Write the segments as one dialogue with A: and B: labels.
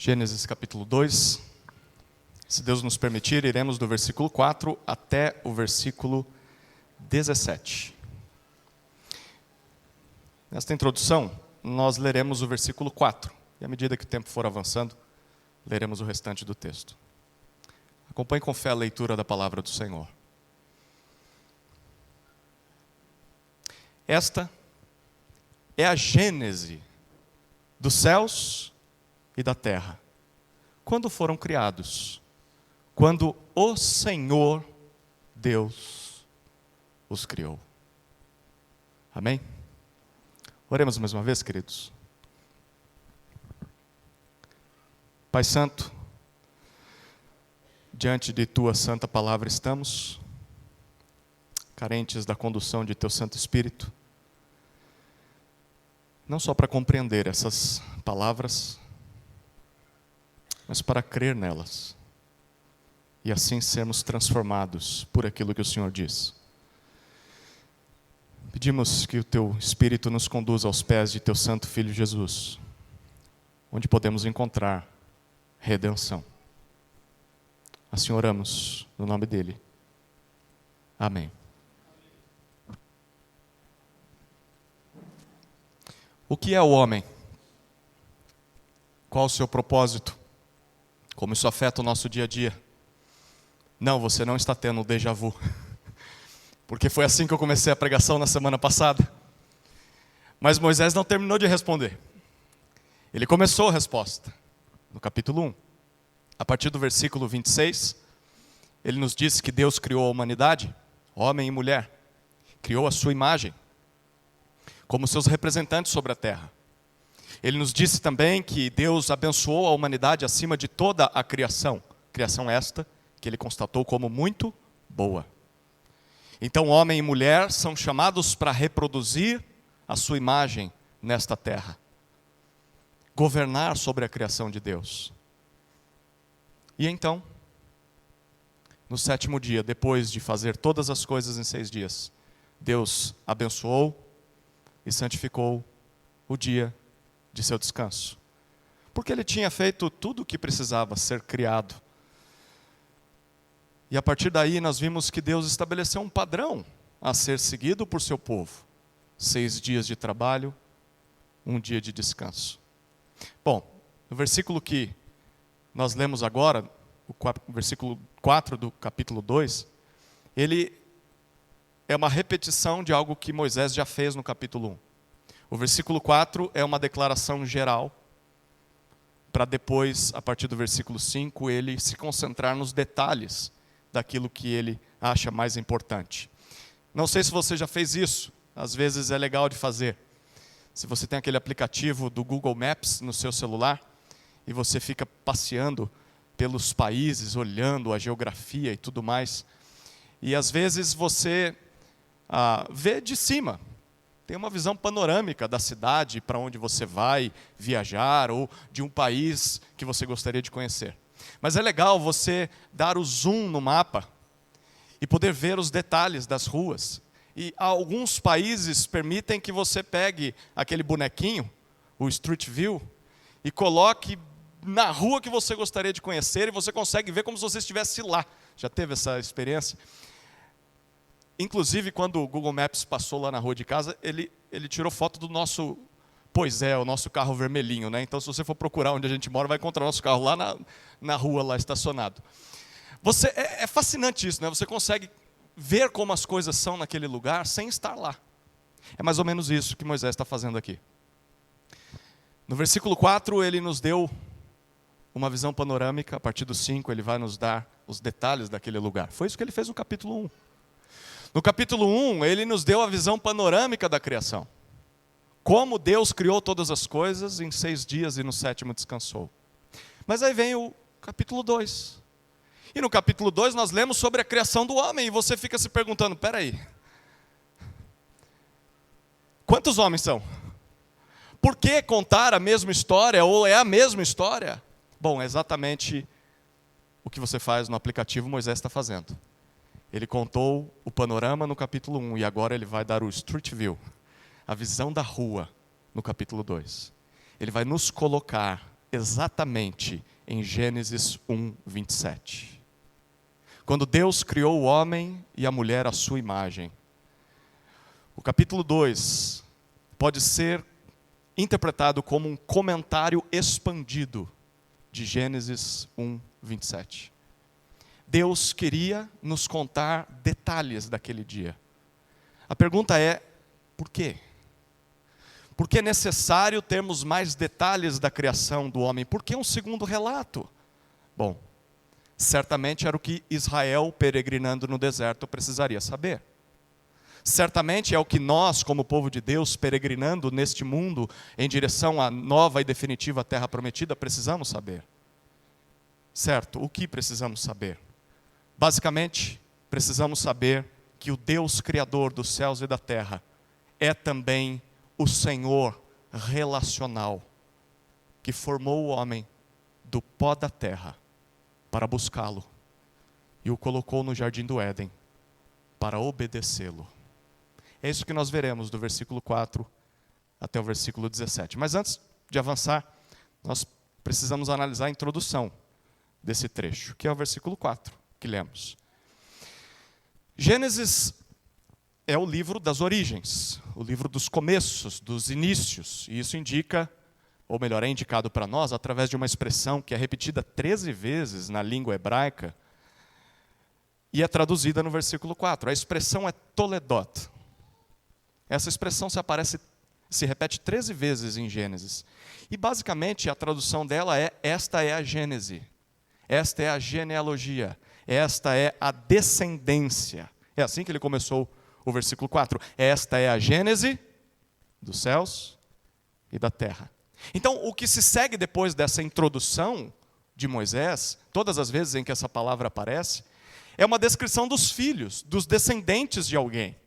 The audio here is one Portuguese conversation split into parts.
A: Gênesis capítulo 2, se Deus nos permitir, iremos do versículo 4 até o versículo 17. Nesta introdução, nós leremos o versículo 4, e à medida que o tempo for avançando, leremos o restante do texto. Acompanhe com fé a leitura da palavra do Senhor. Esta é a gênese dos céus e da terra, quando foram criados, quando o Senhor Deus os criou. Amém? Oremos mais uma vez, queridos. Pai Santo, diante de Tua santa palavra estamos, carentes da condução de Teu Santo Espírito, não só para compreender essas palavras, mas para crer nelas, e assim sermos transformados por aquilo que o Senhor diz. Pedimos que o Teu Espírito nos conduza aos pés de Teu Santo Filho Jesus, onde podemos encontrar redenção. Assim oramos no nome dEle. Amém. O que é o homem? Qual o seu propósito? Como isso afeta o nosso dia a dia? Não, você não está tendo um déjà vu. Porque foi assim que eu comecei a pregação na semana passada. Mas Moisés não terminou de responder. Ele começou a resposta no capítulo 1. A partir do versículo 26, ele nos disse que Deus criou a humanidade, homem e mulher. Criou a sua imagem, como seus representantes sobre a terra. Ele nos disse também que Deus abençoou a humanidade acima de toda a criação. Criação esta que Ele constatou como muito boa. Então homem e mulher são chamados para reproduzir a sua imagem nesta terra. Governar sobre a criação de Deus. E então, no sétimo dia, depois de fazer todas as coisas em 6 dias, Deus abençoou e santificou o dia de seu descanso. Porque Ele tinha feito tudo o que precisava ser criado. E a partir daí nós vimos que Deus estabeleceu um padrão a ser seguido por seu povo. 6 dias de trabalho, 1 dia de descanso. Bom, no versículo que nós lemos agora, o versículo 4 do capítulo 2, ele é uma repetição de algo que Moisés já fez no capítulo 1. O versículo 4 é uma declaração geral, para depois, a partir do versículo 5, ele se concentrar nos detalhes daquilo que ele acha mais importante. Não sei se você já fez isso, às vezes é legal de fazer. Se você tem aquele aplicativo do Google Maps no seu celular, e você fica passeando pelos países, olhando a geografia e tudo mais, e às vezes você vê de cima, tem uma visão panorâmica da cidade para onde você vai viajar ou de um país que você gostaria de conhecer. Mas é legal você dar o zoom no mapa e poder ver os detalhes das ruas. E alguns países permitem que você pegue aquele bonequinho, o Street View, e coloque na rua que você gostaria de conhecer e você consegue ver como se você estivesse lá. Já teve essa experiência? Inclusive, quando o Google Maps passou lá na rua de casa, ele tirou foto do nosso, o nosso carro vermelhinho, né? Então, se você for procurar onde a gente mora, vai encontrar o nosso carro lá na rua, lá estacionado. É fascinante isso, né? Você consegue ver como as coisas são naquele lugar sem estar lá. É mais ou menos isso que Moisés está fazendo aqui. No versículo 4, ele nos deu uma visão panorâmica. A partir do 5, ele vai nos dar os detalhes daquele lugar. Foi isso que ele fez no capítulo 1. No capítulo 1, ele nos deu a visão panorâmica da criação. Como Deus criou todas as coisas em 6 dias e no 7º descansou. Mas aí vem o capítulo 2. E no capítulo 2 nós lemos sobre a criação do homem. E você fica se perguntando, peraí, quantos homens são? Por que contar a mesma história ou é a mesma história? Bom, é exatamente o que você faz no aplicativo Moisés está fazendo. Ele contou o panorama no capítulo 1 e agora ele vai dar o Street View, a visão da rua, no capítulo 2. Ele vai nos colocar exatamente em Gênesis 1, 27. Quando Deus criou o homem e a mulher à sua imagem. O capítulo 2 pode ser interpretado como um comentário expandido de Gênesis 1, 27. Deus queria nos contar detalhes daquele dia. A pergunta é, por quê? Por que é necessário termos mais detalhes da criação do homem? Por que um segundo relato? Bom, certamente era o que Israel, peregrinando no deserto, precisaria saber. Certamente é o que nós, como povo de Deus, peregrinando neste mundo, em direção à nova e definitiva terra prometida, precisamos saber. Certo, o que precisamos saber? Basicamente, precisamos saber que o Deus Criador dos céus e da terra é também o Senhor relacional, que formou o homem do pó da terra para buscá-lo e o colocou no jardim do Éden para obedecê-lo. É isso que nós veremos do versículo 4 até o versículo 17. Mas antes de avançar, nós precisamos analisar a introdução desse trecho, que é o versículo 4, que lemos. Gênesis é o livro das origens, o livro dos começos, dos inícios. E isso indica, ou melhor, é indicado para nós através de uma expressão que é repetida 13 vezes na língua hebraica e é traduzida no versículo 4. A expressão é toledot. Essa expressão se repete 13 vezes em Gênesis. E basicamente a tradução dela é: esta é a Gênese, esta é a genealogia, esta é a descendência. É assim que ele começou o versículo 4. Esta é a Gênese dos céus e da terra. Então, o que se segue depois dessa introdução de Moisés, todas as vezes em que essa palavra aparece, é uma descrição dos filhos, dos descendentes de alguém.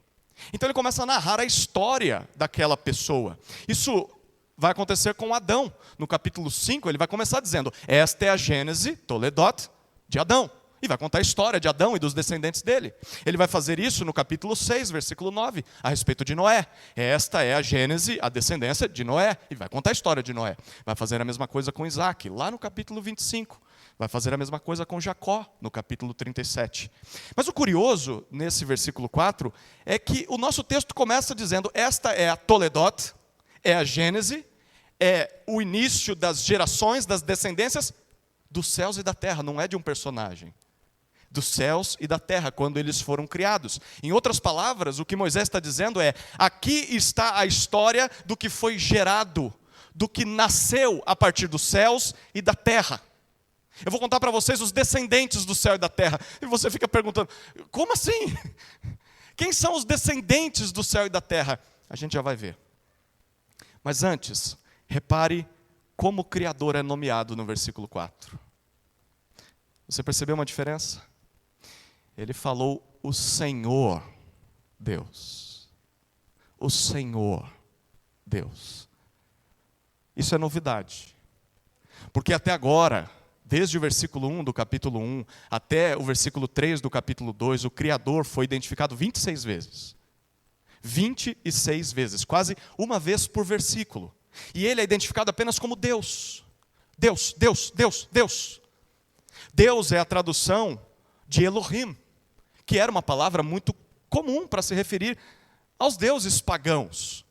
A: Então ele começa a narrar a história daquela pessoa. Isso vai acontecer com Adão. No capítulo 5, ele vai começar dizendo: esta é a Gênese, Toledot, de Adão. E vai contar a história de Adão e dos descendentes dele. Ele vai fazer isso no capítulo 6, versículo 9, a respeito de Noé. Esta é a Gênese, a descendência de Noé. E vai contar a história de Noé. Vai fazer a mesma coisa com Isaac, lá no capítulo 25. Vai fazer a mesma coisa com Jacó, no capítulo 37. Mas o curioso, nesse versículo 4, é que o nosso texto começa dizendo: esta é a Toledot, é a Gênese, é o início das gerações, das descendências dos céus e da terra. Não é de um personagem. Dos céus e da terra, quando eles foram criados. Em outras palavras, o que Moisés está dizendo é: aqui está a história do que foi gerado, do que nasceu a partir dos céus e da terra. Eu vou contar para vocês os descendentes do céu e da terra. E você fica perguntando: como assim? Quem são os descendentes do céu e da terra? A gente já vai ver. Mas antes, repare como o Criador é nomeado no versículo 4. Você percebeu uma diferença? Ele falou o Senhor Deus. O Senhor Deus. Isso é novidade. Porque até agora, desde o versículo 1 do capítulo 1 até o versículo 3 do capítulo 2, o Criador foi identificado 26 vezes. 26 vezes, quase uma vez por versículo. E ele é identificado apenas como Deus. Deus, Deus, Deus, Deus. Deus é a tradução de Elohim, que era uma palavra muito comum para se referir aos deuses pagãos.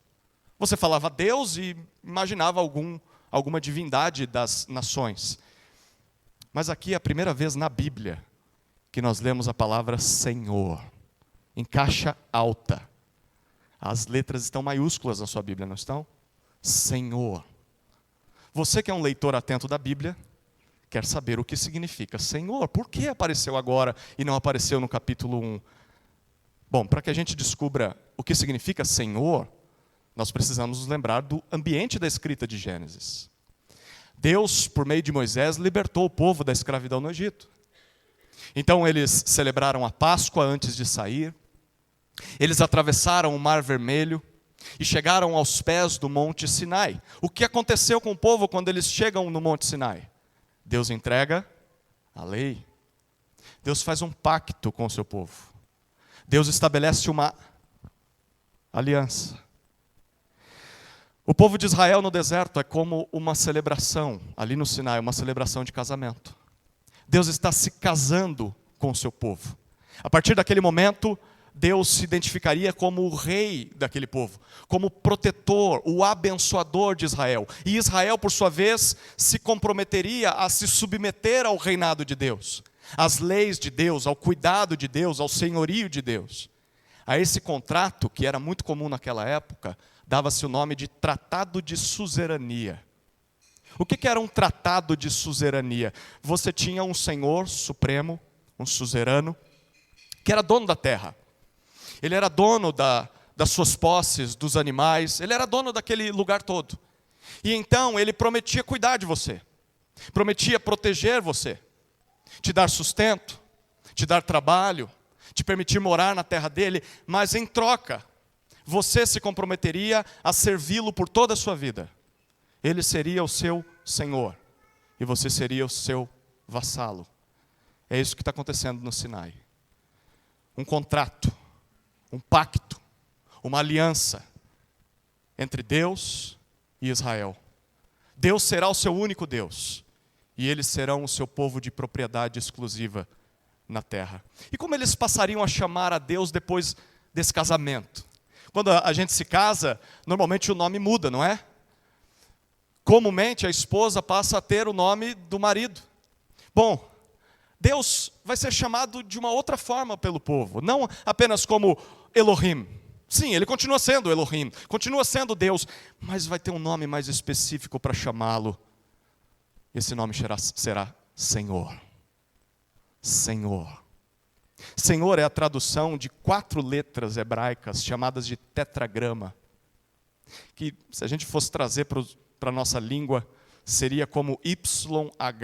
A: Você falava Deus e imaginava alguma divindade das nações. Mas aqui é a primeira vez na Bíblia que nós lemos a palavra Senhor, em caixa alta. As letras estão maiúsculas na sua Bíblia, não estão? Senhor. Você que é um leitor atento da Bíblia, quer saber o que significa Senhor. Por que apareceu agora e não apareceu no capítulo 1? Bom, para que a gente descubra o que significa Senhor, nós precisamos nos lembrar do ambiente da escrita de Gênesis. Deus, por meio de Moisés, libertou o povo da escravidão no Egito. Então eles celebraram a Páscoa antes de sair. Eles atravessaram o Mar Vermelho e chegaram aos pés do Monte Sinai. O que aconteceu com o povo quando eles chegam no Monte Sinai? Deus entrega a lei. Deus faz um pacto com o seu povo. Deus estabelece uma aliança. O povo de Israel no deserto é como uma celebração, ali no Sinai, uma celebração de casamento. Deus está se casando com o seu povo. A partir daquele momento, Deus se identificaria como o rei daquele povo, como o protetor, o abençoador de Israel. E Israel, por sua vez, se comprometeria a se submeter ao reinado de Deus, às leis de Deus, ao cuidado de Deus, ao senhorio de Deus. A esse contrato, que era muito comum naquela época, dava-se o nome de Tratado de Suzerania. O que era um tratado de suzerania? Você tinha um senhor supremo, um suzerano, que era dono da terra. Ele era dono das suas posses, dos animais, ele era dono daquele lugar todo. E então ele prometia cuidar de você, prometia proteger você, te dar sustento, te dar trabalho, te permitir morar na terra dele, mas em troca, você se comprometeria a servi-lo por toda a sua vida. Ele seria o seu senhor e você seria o seu vassalo. É isso que está acontecendo no Sinai. Um contrato, um pacto, uma aliança entre Deus e Israel. Deus será o seu único Deus e eles serão o seu povo de propriedade exclusiva na terra. E como eles passariam a chamar a Deus depois desse casamento? Quando a gente se casa, normalmente o nome muda, não é? Comumente a esposa passa a ter o nome do marido. Bom, Deus vai ser chamado de uma outra forma pelo povo, não apenas como Elohim. Sim, ele continua sendo Elohim, continua sendo Deus, mas vai ter um nome mais específico para chamá-lo. Esse nome será Senhor. Senhor. Senhor é a tradução de 4 letras hebraicas chamadas de tetragrama, que se a gente fosse trazer para a nossa língua, seria como YHWH.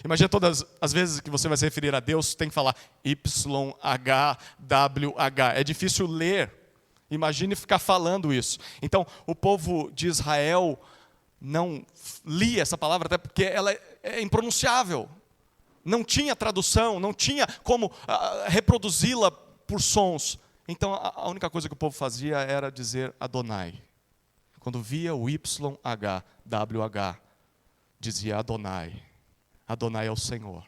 A: Imagina todas as vezes que você vai se referir a Deus, tem que falar YHWH. É difícil ler, imagine ficar falando isso. Então, o povo de Israel não lia essa palavra, até porque ela é impronunciável. Não tinha tradução, não tinha como reproduzi-la por sons. Então, a única coisa que o povo fazia era dizer Adonai. Quando via o YHWH, dizia Adonai. Adonai é o Senhor.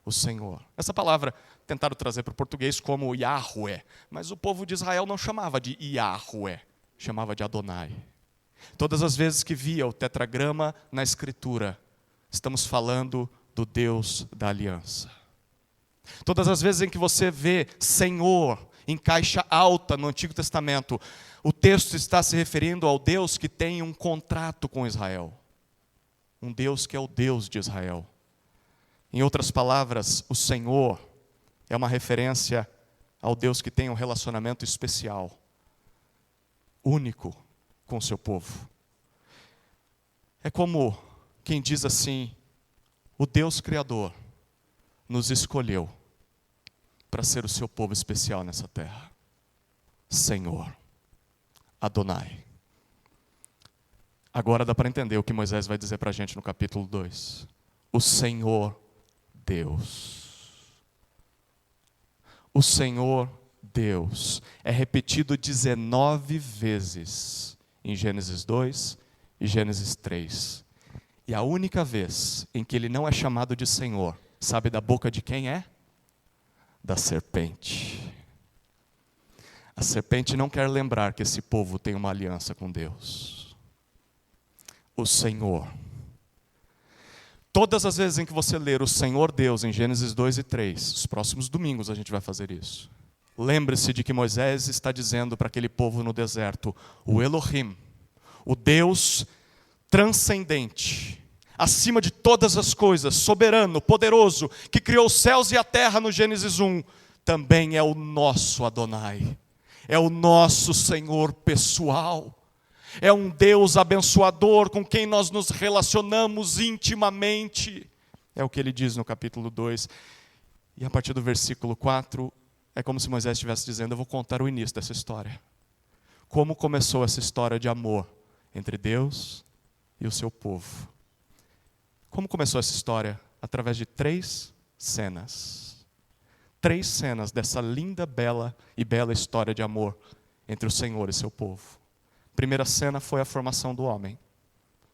A: O Senhor. Essa palavra tentaram trazer para o português como Yahweh, mas o povo de Israel não chamava de Yahweh, chamava de Adonai. Todas as vezes que via o tetragrama na Escritura, estamos falando do Deus da aliança. Todas as vezes em que você vê Senhor em caixa alta no Antigo Testamento, o texto está se referindo ao Deus que tem um contrato com Israel. Um Deus que é o Deus de Israel. Em outras palavras, o Senhor é uma referência ao Deus que tem um relacionamento especial, único com o seu povo. É como quem diz assim: o Deus Criador nos escolheu para ser o seu povo especial nessa terra. Senhor, Adonai. Agora dá para entender o que Moisés vai dizer para a gente no capítulo 2. O Senhor Deus. O Senhor Deus é repetido 19 vezes em Gênesis 2 e Gênesis 3. E a única vez em que ele não é chamado de Senhor, sabe da boca de quem é? Da serpente. A serpente não quer lembrar que esse povo tem uma aliança com Deus. O Senhor. Todas as vezes em que você ler o Senhor Deus em Gênesis 2 e 3, os próximos domingos a gente vai fazer isso. Lembre-se de que Moisés está dizendo para aquele povo no deserto, o Elohim, o Deus transcendente, acima de todas as coisas, soberano, poderoso, que criou os céus e a terra no Gênesis 1, também é o nosso Adonai, é o nosso Senhor pessoal, é um Deus abençoador com quem nós nos relacionamos intimamente, é o que ele diz no capítulo 2, e a partir do versículo 4, é como se Moisés estivesse dizendo, eu vou contar o início dessa história, como começou essa história de amor entre Deus e o seu povo. Como começou essa história? Através de 3 cenas. 3 cenas dessa linda, bela história de amor entre o Senhor e seu povo. Primeira cena foi a formação do homem.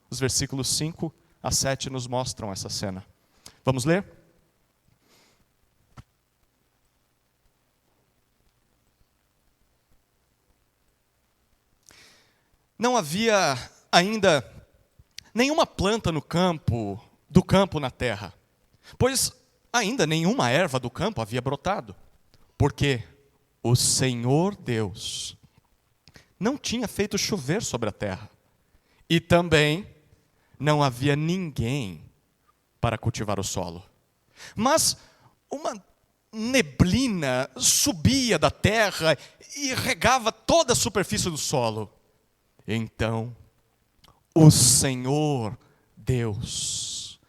A: Os versículos 5 a 7 nos mostram essa cena. Vamos ler? Não havia ainda nenhuma planta no campo, do campo na terra, pois ainda nenhuma erva do campo havia brotado, porque o Senhor Deus não tinha feito chover sobre a terra, e também não havia ninguém para cultivar o solo. Mas uma neblina subia da terra e regava toda a superfície do solo. Então, o Senhor Deus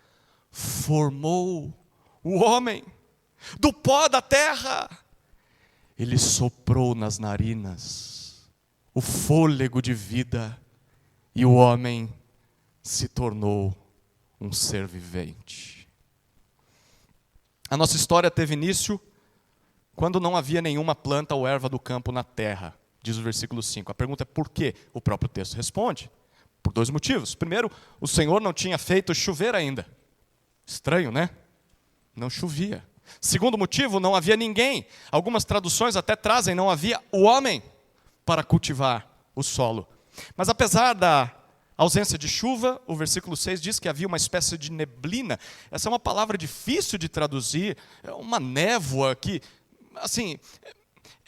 A: formou o homem do pó da terra. Ele soprou nas narinas o fôlego de vida e o homem se tornou um ser vivente. A nossa história teve início quando não havia nenhuma planta ou erva do campo na terra, diz o versículo 5. A pergunta é por quê? O próprio texto responde. Por dois motivos. Primeiro, o Senhor não tinha feito chover ainda. Estranho, né? Não chovia. Segundo motivo, não havia ninguém. Algumas traduções até trazem, não havia o homem para cultivar o solo. Mas apesar da ausência de chuva, o versículo 6 diz que havia uma espécie de neblina. Essa é uma palavra difícil de traduzir. É uma névoa que, assim,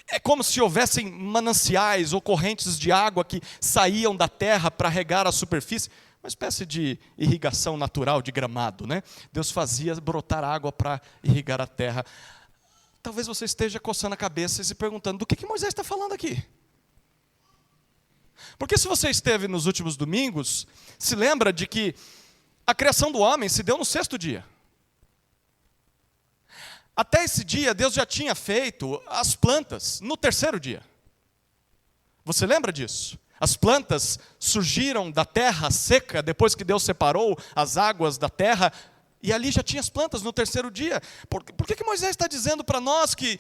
A: é como se houvessem mananciais ou correntes de água que saíam da terra para regar a superfície. Uma espécie de irrigação natural, de gramado, né? Deus fazia brotar água para irrigar a terra. Talvez você esteja coçando a cabeça e se perguntando, do que Moisés está falando aqui? Porque se você esteve nos últimos domingos, se lembra de que a criação do homem se deu no sexto dia. Até esse dia, Deus já tinha feito as plantas no terceiro dia. Você lembra disso? As plantas surgiram da terra seca, depois que Deus separou as águas da terra, e ali já tinha as plantas no terceiro dia. Por que Moisés está dizendo para nós que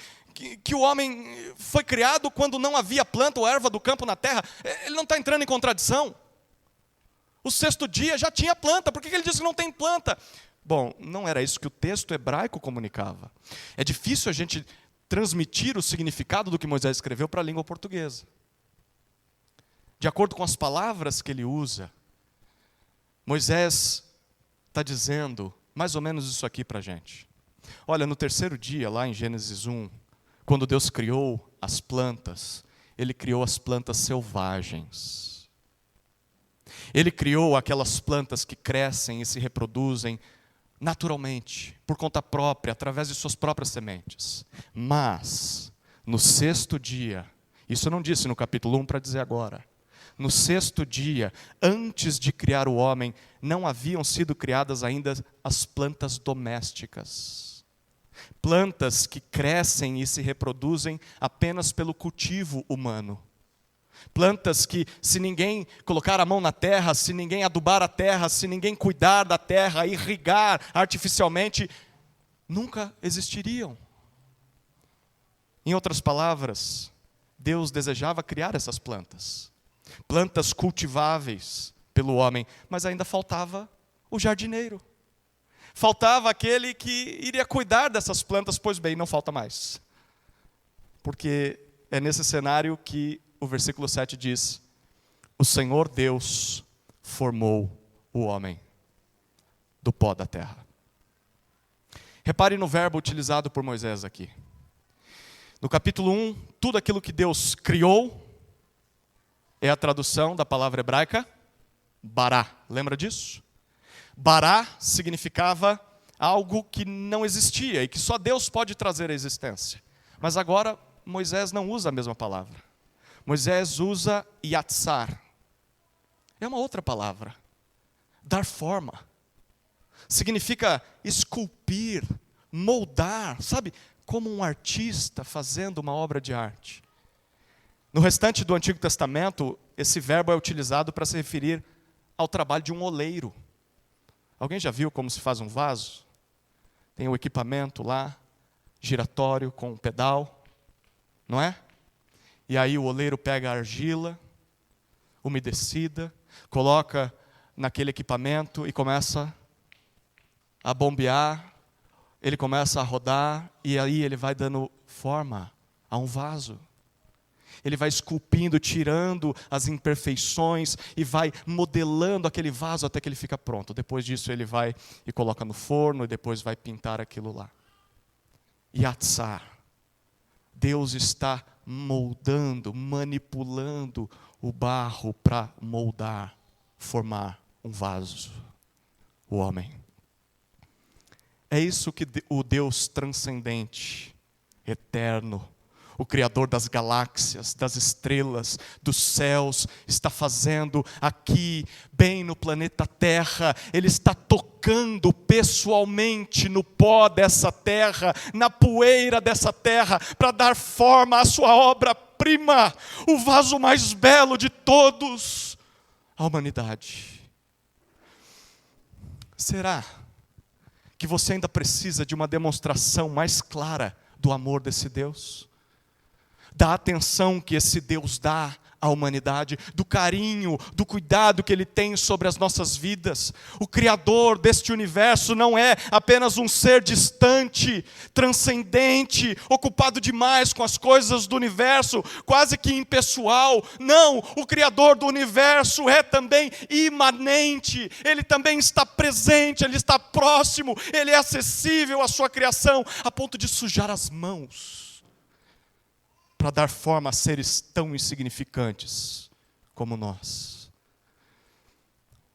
A: o homem foi criado quando não havia planta ou erva do campo na terra? Ele não está entrando em contradição. O sexto dia já tinha planta, por que ele diz que não tem planta? Bom, não era isso que o texto hebraico comunicava. É difícil a gente transmitir o significado do que Moisés escreveu para a língua portuguesa. De acordo com as palavras que ele usa, Moisés está dizendo mais ou menos isso aqui para a gente. Olha, no terceiro dia, lá em Gênesis 1, quando Deus criou as plantas, Ele criou as plantas selvagens. Ele criou aquelas plantas que crescem e se reproduzem naturalmente, por conta própria, através de suas próprias sementes. Mas, no sexto dia, isso eu não disse no capítulo 1 para dizer agora, no sexto dia, antes de criar o homem, não haviam sido criadas ainda as plantas domésticas. Plantas que crescem e se reproduzem apenas pelo cultivo humano. Plantas que, se ninguém colocar a mão na terra, se ninguém adubar a terra, se ninguém cuidar da terra, irrigar artificialmente, nunca existiriam. Em outras palavras, Deus desejava criar essas plantas. Plantas cultiváveis pelo homem, mas ainda faltava o jardineiro. Faltava aquele que iria cuidar dessas plantas, pois bem, não falta mais. Porque é nesse cenário que o versículo 7 diz: o Senhor Deus formou o homem do pó da terra. Repare no verbo utilizado por Moisés aqui. No capítulo 1, tudo aquilo que Deus criou é a tradução da palavra hebraica bará. Lembra disso? Bará significava algo que não existia e que só Deus pode trazer à existência. Mas agora Moisés não usa a mesma palavra. Moisés usa yatsar. É uma outra palavra. Dar forma. Significa esculpir, moldar, sabe? Como um artista fazendo uma obra de arte. No restante do Antigo Testamento, esse verbo é utilizado para se referir ao trabalho de um oleiro. Alguém já viu como se faz um vaso? Tem o equipamento lá, giratório com pedal, não é? E aí o oleiro pega a argila umedecida, coloca naquele equipamento e começa a bombear, ele começa a rodar, e aí ele vai dando forma a um vaso. Ele vai esculpindo, tirando as imperfeições e vai modelando aquele vaso até que ele fica pronto. Depois disso ele vai e coloca no forno e depois vai pintar aquilo lá. Yatsar. Deus está moldando, manipulando o barro para moldar, formar um vaso, o homem. É isso que o Deus transcendente, eterno, o Criador das galáxias, das estrelas, dos céus, está fazendo aqui, bem no planeta Terra. Ele está tocando pessoalmente no pó dessa terra, na poeira dessa terra, para dar forma à sua obra-prima, o vaso mais belo de todos, a humanidade. Será que você ainda precisa de uma demonstração mais clara do amor desse Deus? Da atenção que esse Deus dá à humanidade, do carinho, do cuidado que Ele tem sobre as nossas vidas. O Criador deste universo não é apenas um ser distante, transcendente, ocupado demais com as coisas do universo, quase que impessoal. Não, o Criador do universo é também imanente, Ele também está presente, Ele está próximo, Ele é acessível à sua criação, a ponto de sujar as mãos para dar forma a seres tão insignificantes como nós.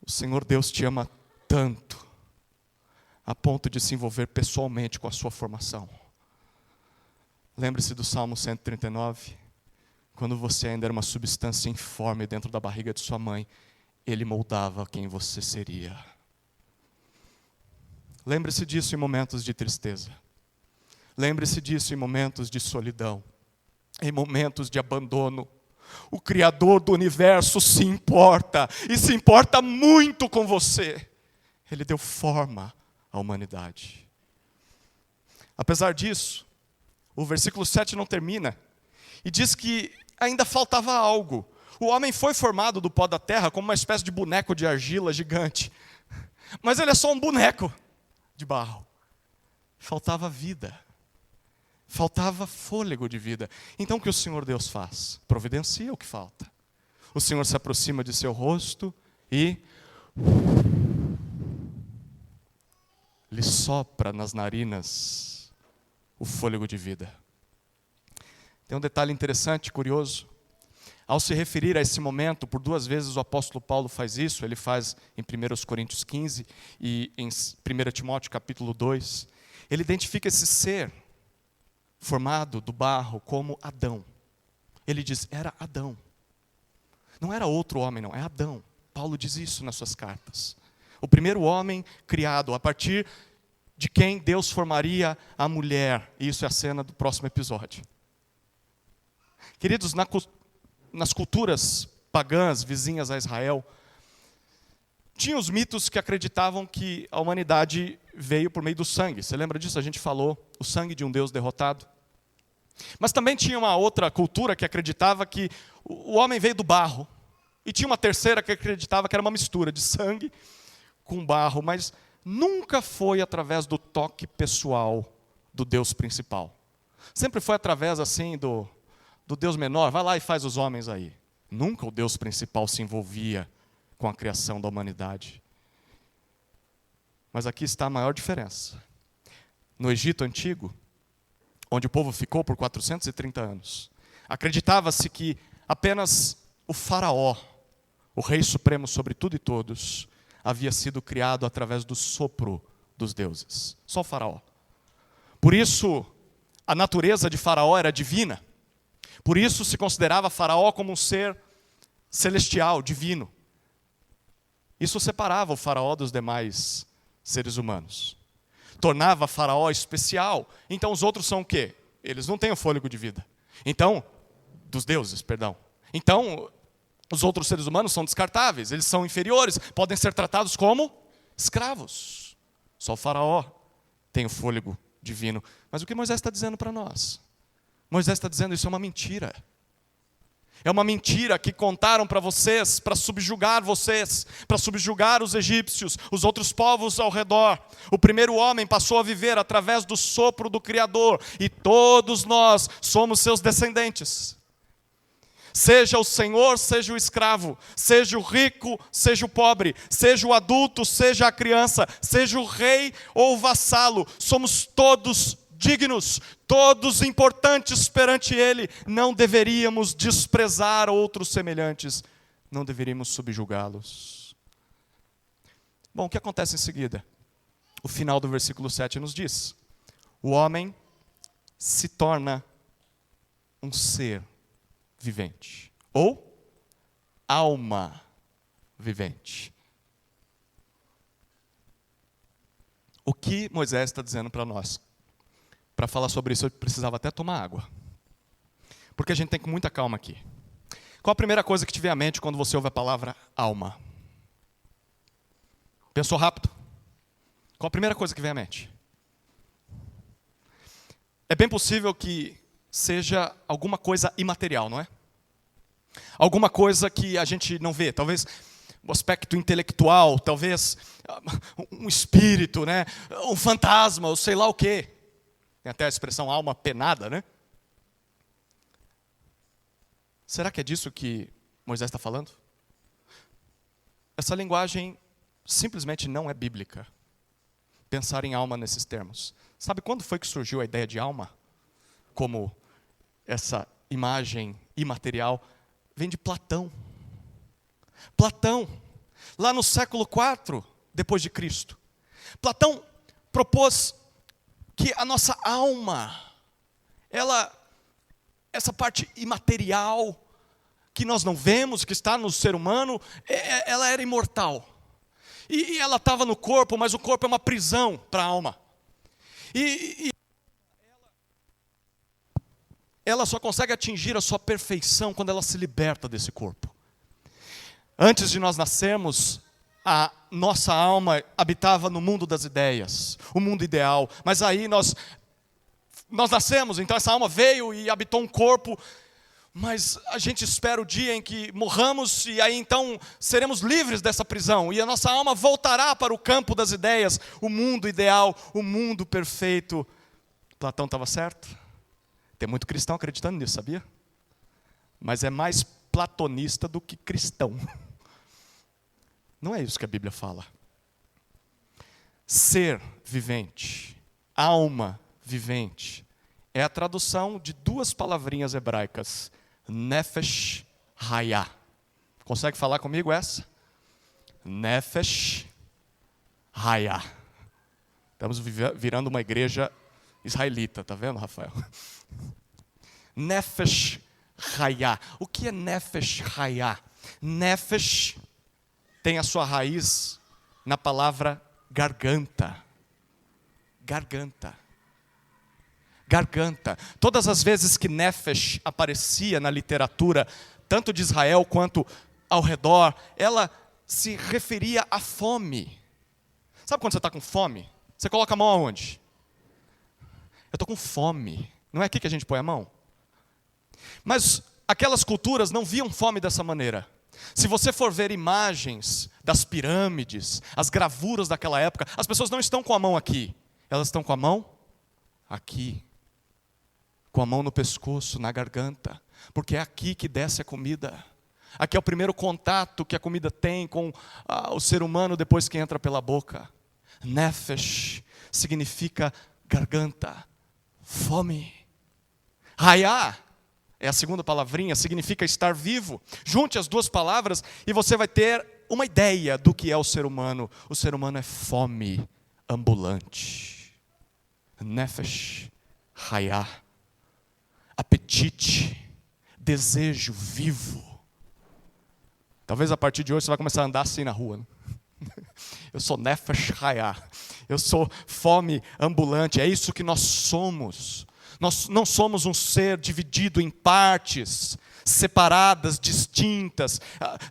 A: O Senhor Deus te ama tanto, a ponto de se envolver pessoalmente com a sua formação. Lembre-se do Salmo 139, quando você ainda era uma substância informe dentro da barriga de sua mãe, Ele moldava quem você seria. Lembre-se disso em momentos de tristeza. Lembre-se disso em momentos de solidão. Em momentos de abandono, o Criador do universo se importa, e se importa muito com você. Ele deu forma à humanidade. Apesar disso, o versículo 7 não termina, e diz que ainda faltava algo. O homem foi formado do pó da terra como uma espécie de boneco de argila gigante, mas ele é só um boneco de barro. Faltava vida. Faltava fôlego de vida. Então o que o Senhor Deus faz? Providencia o que falta. O Senhor se aproxima de seu rosto e lhe sopra nas narinas o fôlego de vida. Tem um detalhe interessante, curioso. Ao se referir a esse momento, por 2 vezes o apóstolo Paulo faz isso. Ele faz em 1 Coríntios 15 e em 1 Timóteo capítulo 2. Ele identifica esse ser formado do barro como Adão. Ele diz, era Adão. Não era outro homem, não, é Adão. Paulo diz isso nas suas cartas. O primeiro homem criado, a partir de quem Deus formaria a mulher. E isso é a cena do próximo episódio. Queridos, nas culturas pagãs vizinhas a Israel, tinha os mitos que acreditavam que a humanidade veio por meio do sangue. Você lembra disso? A gente falou, o sangue de um Deus derrotado. Mas também tinha uma outra cultura que acreditava que o homem veio do barro. E tinha uma terceira que acreditava que era uma mistura de sangue com barro. Mas nunca foi através do toque pessoal do Deus principal. Sempre foi através assim do Deus menor. Vai lá e faz os homens aí. Nunca o Deus principal se envolvia com a criação da humanidade. Mas aqui está a maior diferença. No Egito Antigo, onde o povo ficou por 430 anos, acreditava-se que apenas o faraó, o rei supremo sobre tudo e todos, havia sido criado através do sopro dos deuses. Só o faraó. Por isso, a natureza de faraó era divina. Por isso se considerava faraó como um ser celestial, divino. Isso separava o faraó dos demais seres humanos. Tornava faraó especial. Então os outros são o quê? Eles não têm o fôlego de vida. Então, dos deuses, perdão. Então, os outros seres humanos são descartáveis, eles são inferiores, podem ser tratados como escravos. Só o faraó tem o fôlego divino. Mas o que Moisés está dizendo para nós? Moisés está dizendo isso é uma mentira. É uma mentira que contaram para vocês, para subjugar vocês, para subjugar os egípcios, os outros povos ao redor. O primeiro homem passou a viver através do sopro do Criador, e todos nós somos seus descendentes. Seja o senhor, seja o escravo, seja o rico, seja o pobre, seja o adulto, seja a criança, seja o rei ou o vassalo, somos todos dignos, todos importantes perante Ele. Não deveríamos desprezar outros semelhantes, não deveríamos subjugá-los. Bom, o que acontece em seguida? O final do versículo 7 nos diz: o homem se torna um ser vivente, ou alma vivente. O que Moisés está dizendo para nós? Para falar sobre isso eu precisava até tomar água, porque a gente tem com muita calma aqui. Qual a primeira coisa que te vem à mente quando você ouve a palavra alma? Pensou rápido? Qual a primeira coisa que vem à mente? É bem possível que seja alguma coisa imaterial, não é? Alguma coisa que a gente não vê, talvez um aspecto intelectual, talvez um espírito, né? Um fantasma, ou sei lá o quê. Tem até a expressão alma penada, né? Será que é disso que Moisés está falando? Essa linguagem simplesmente não é bíblica. Pensar em alma nesses termos. Sabe quando foi que surgiu a ideia de alma? Como essa imagem imaterial vem de Platão. Platão, lá no século IV depois de Cristo. Platão propôs que a nossa alma, essa parte imaterial que nós não vemos, que está no ser humano, ela era imortal. E ela estava no corpo, mas o corpo é uma prisão para a alma. E ela só consegue atingir a sua perfeição quando ela se liberta desse corpo. Antes de nós nascermos, a nossa alma habitava no mundo das ideias, o mundo ideal. Mas aí nós nascemos, então essa alma veio e habitou um corpo. Mas a gente espera o dia em que morramos e aí então seremos livres dessa prisão. E a nossa alma voltará para o campo das ideias, o mundo ideal, o mundo perfeito. Platão estava certo? Tem muito cristão acreditando nisso, sabia? Mas é mais platonista do que cristão. Não é isso que a Bíblia fala. Ser vivente, alma vivente, é a tradução de duas palavrinhas hebraicas. Nefesh Hayah. Consegue falar comigo essa? Nefesh Hayah. Estamos virando uma igreja israelita, tá vendo, Rafael? Nefesh Hayah. O que é Nefesh Hayah? Nefesh tem a sua raiz na palavra garganta. Garganta. Garganta. Todas as vezes que Nefesh aparecia na literatura, tanto de Israel quanto ao redor, ela se referia à fome. Sabe quando você está com fome? Você coloca a mão aonde? Eu estou com fome. Não é aqui que a gente põe a mão? Mas aquelas culturas não viam fome dessa maneira. Se você for ver imagens das pirâmides, as gravuras daquela época, as pessoas não estão com a mão aqui. Elas estão com a mão aqui. Com a mão no pescoço, na garganta. Porque é aqui que desce a comida. Aqui é o primeiro contato que a comida tem com o ser humano depois que entra pela boca. Nefesh significa garganta, fome. Hayah é a segunda palavrinha, significa estar vivo. Junte as duas palavras e você vai ter uma ideia do que é o ser humano. O ser humano é fome ambulante. Nefesh Hayah. Apetite, desejo vivo. Talvez a partir de hoje você vai começar a andar assim na rua, né? Eu sou Nefesh Hayah. Eu sou fome ambulante. É isso que nós somos. Nós não somos um ser dividido em partes, separadas, distintas.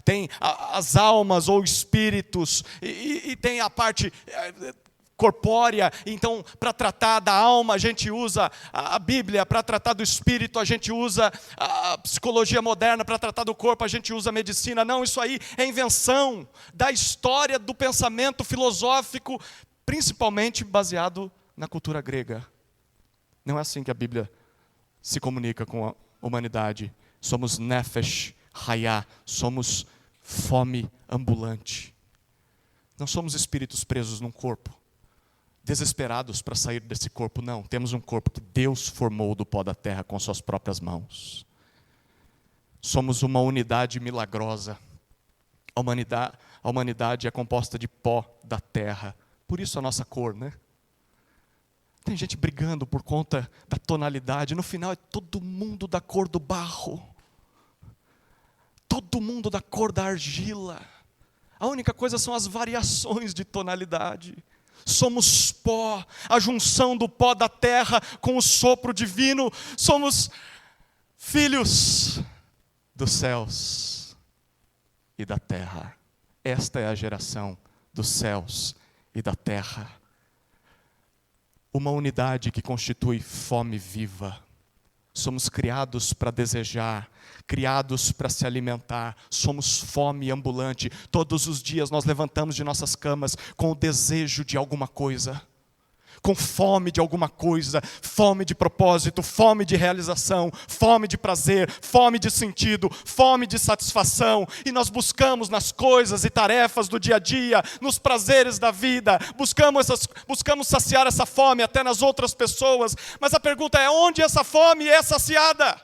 A: Tem as almas ou espíritos, e tem a parte corpórea. Então, para tratar da alma, a gente usa a Bíblia. Para tratar do espírito, a gente usa a psicologia moderna. Para tratar do corpo, a gente usa a medicina. Não, isso aí é invenção da história do pensamento filosófico, principalmente baseado na cultura grega. Não é assim que a Bíblia se comunica com a humanidade. Somos nefesh hayah, somos fome ambulante. Não somos espíritos presos num corpo, desesperados para sair desse corpo, não. Temos um corpo que Deus formou do pó da terra com suas próprias mãos. Somos uma unidade milagrosa. A humanidade é composta de pó da terra. Por isso a nossa cor, né? Tem gente brigando por conta da tonalidade. No final é todo mundo da cor do barro. Todo mundo da cor da argila. A única coisa são as variações de tonalidade. Somos pó, a junção do pó da terra com o sopro divino. Somos filhos dos céus e da terra. Esta é a geração dos céus e da terra. Uma unidade que constitui fome viva. Somos criados para desejar, criados para se alimentar. Somos fome ambulante. Todos os dias nós levantamos de nossas camas com o desejo de alguma coisa, com fome de alguma coisa, fome de propósito, fome de realização, fome de prazer, fome de sentido, fome de satisfação. E nós buscamos nas coisas e tarefas do dia a dia, nos prazeres da vida, buscamos saciar essa fome até nas outras pessoas. Mas a pergunta é: onde essa fome é saciada?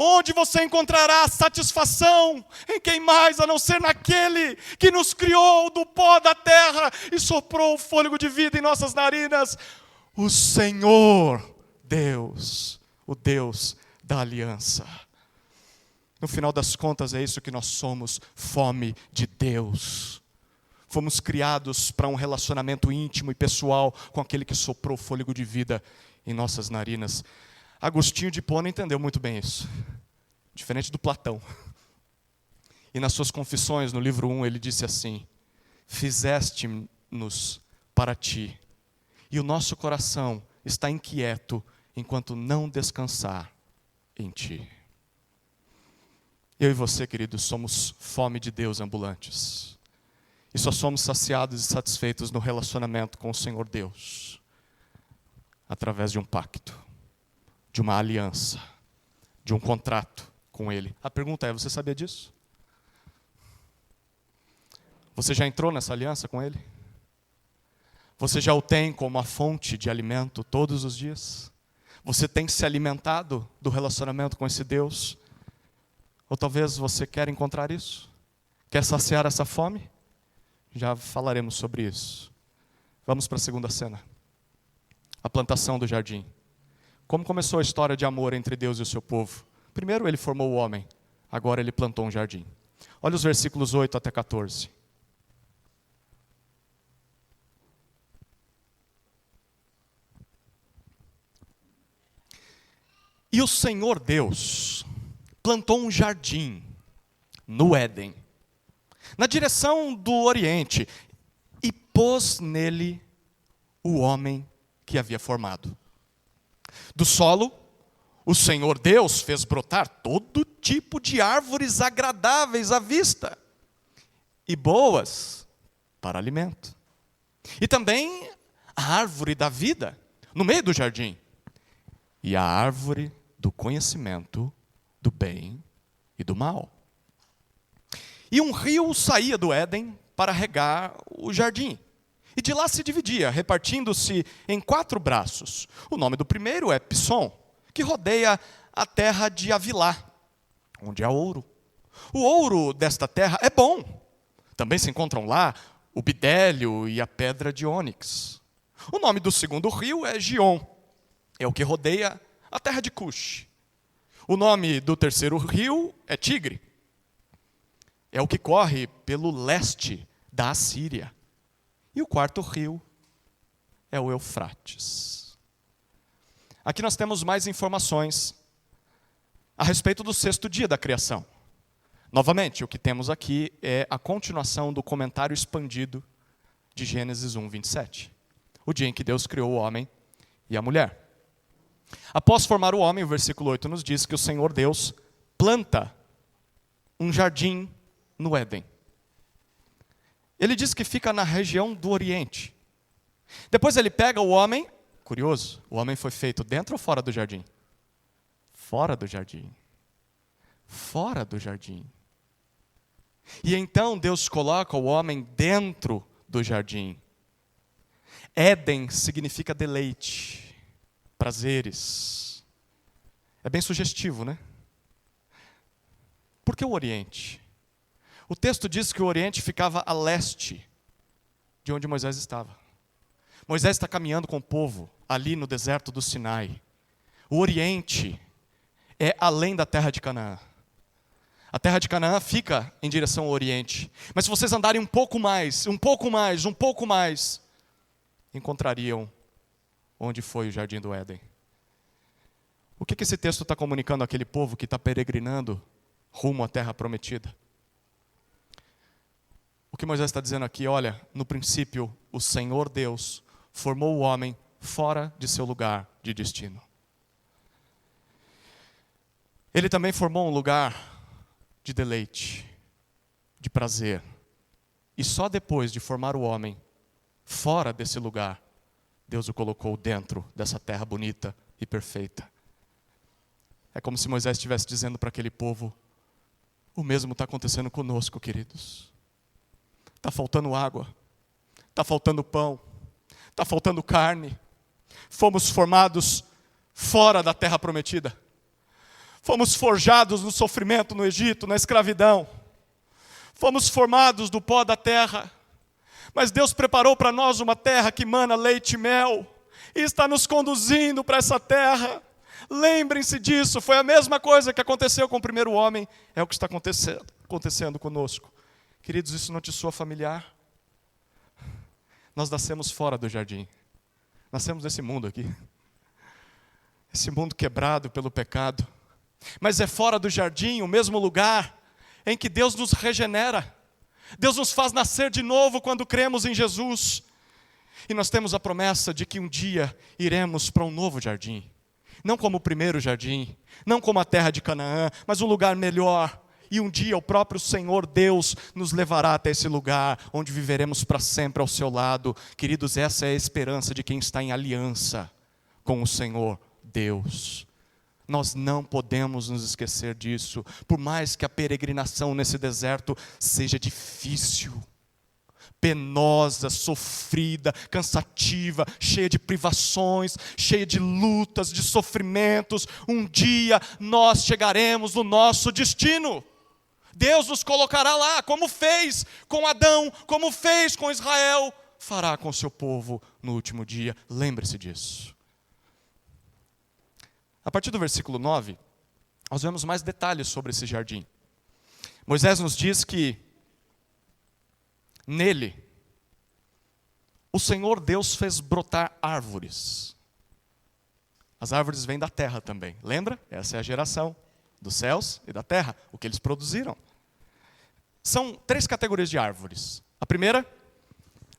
A: Onde você encontrará satisfação? Em quem mais, a não ser naquele que nos criou do pó da terra e soprou o fôlego de vida em nossas narinas? O Senhor Deus, o Deus da aliança. No final das contas é isso que nós somos, fome de Deus. Fomos criados para um relacionamento íntimo e pessoal com aquele que soprou o fôlego de vida em nossas narinas. Agostinho de Hipona entendeu muito bem isso, diferente do Platão. E nas suas confissões, no livro 1, ele disse assim: fizeste-nos para ti, e o nosso coração está inquieto enquanto não descansar em ti. Eu e você, queridos, somos fome de Deus ambulantes. E só somos saciados e satisfeitos no relacionamento com o Senhor Deus, através de um pacto, de uma aliança, de um contrato com Ele. A pergunta é: você sabia disso? Você já entrou nessa aliança com Ele? Você já o tem como a fonte de alimento todos os dias? Você tem se alimentado do relacionamento com esse Deus? Ou talvez você quer encontrar isso? Quer saciar essa fome? Já falaremos sobre isso. Vamos para a segunda cena. A plantação do jardim. Como começou a história de amor entre Deus e o seu povo? Primeiro ele formou o homem, agora ele plantou um jardim. Olha os versículos 8 até 14. E o Senhor Deus plantou um jardim no Éden, na direção do Oriente, e pôs nele o homem que havia formado. Do solo, o Senhor Deus fez brotar todo tipo de árvores agradáveis à vista e boas para alimento. E também a árvore da vida no meio do jardim, e a árvore do conhecimento do bem e do mal. E um rio saía do Éden para regar o jardim. E de lá se dividia, repartindo-se em 4 braços. O nome do primeiro é Pisson, que rodeia a terra de Avilá, onde há ouro. O ouro desta terra é bom. Também se encontram lá o bidélio e a pedra de ônix. O nome do segundo rio é Gion, é o que rodeia a terra de Cush. O nome do terceiro rio é Tigre, é o que corre pelo leste da Assíria. E o quarto rio é o Eufrates. Aqui nós temos mais informações a respeito do 6º dia da criação. Novamente, o que temos aqui é a continuação do comentário expandido de Gênesis 1, 27. O dia em que Deus criou o homem e a mulher. Após formar o homem, o versículo 8 nos diz que o Senhor Deus planta um jardim no Éden. Ele diz que fica na região do Oriente. Depois ele pega o homem, curioso, o homem foi feito dentro ou fora do jardim? Fora do jardim. Fora do jardim. E então Deus coloca o homem dentro do jardim. Éden significa deleite, prazeres. É bem sugestivo, né? Por que o Oriente? O texto diz que o Oriente ficava a leste de onde Moisés estava. Moisés está caminhando com o povo ali no deserto do Sinai. O Oriente é além da terra de Canaã. A terra de Canaã fica em direção ao Oriente. Mas se vocês andarem um pouco mais, encontrariam onde foi o Jardim do Éden. O que esse texto está comunicando àquele povo que está peregrinando rumo à terra prometida? O que Moisés está dizendo aqui, olha, no princípio, o Senhor Deus formou o homem fora de seu lugar de destino. Ele também formou um lugar de deleite, de prazer. E só depois de formar o homem fora desse lugar, Deus o colocou dentro dessa terra bonita e perfeita. É como se Moisés estivesse dizendo para aquele povo, o mesmo está acontecendo conosco, queridos. Está faltando água, está faltando pão, está faltando carne. Fomos formados fora da terra prometida. Fomos forjados no sofrimento no Egito, na escravidão. Fomos formados do pó da terra. Mas Deus preparou para nós uma terra que mana leite e mel. E está nos conduzindo para essa terra. Lembrem-se disso, foi a mesma coisa que aconteceu com o primeiro homem. É o que está acontecendo conosco. Queridos, isso não te soa familiar? Nós nascemos fora do jardim. Nascemos nesse mundo aqui. Esse mundo quebrado pelo pecado. Mas é fora do jardim, o mesmo lugar em que Deus nos regenera. Deus nos faz nascer de novo quando cremos em Jesus. E nós temos a promessa de que um dia iremos para um novo jardim. Não como o primeiro jardim, não como a terra de Canaã, mas um lugar melhor. E um dia o próprio Senhor Deus nos levará até esse lugar, onde viveremos para sempre ao seu lado. Queridos, essa é a esperança de quem está em aliança com o Senhor Deus. Nós não podemos nos esquecer disso, por mais que a peregrinação nesse deserto seja difícil, penosa, sofrida, cansativa, cheia de privações, cheia de lutas, de sofrimentos. Um dia nós chegaremos no nosso destino. Deus nos colocará lá, como fez com Adão, como fez com Israel, fará com o seu povo no último dia. Lembre-se disso. A partir do versículo 9, nós vemos mais detalhes sobre esse jardim. Moisés nos diz que nele, o Senhor Deus fez brotar árvores. As árvores vêm da terra também, lembra? Essa é a geração dos céus e da terra, o que eles produziram. São 3 categorias de árvores. A primeira,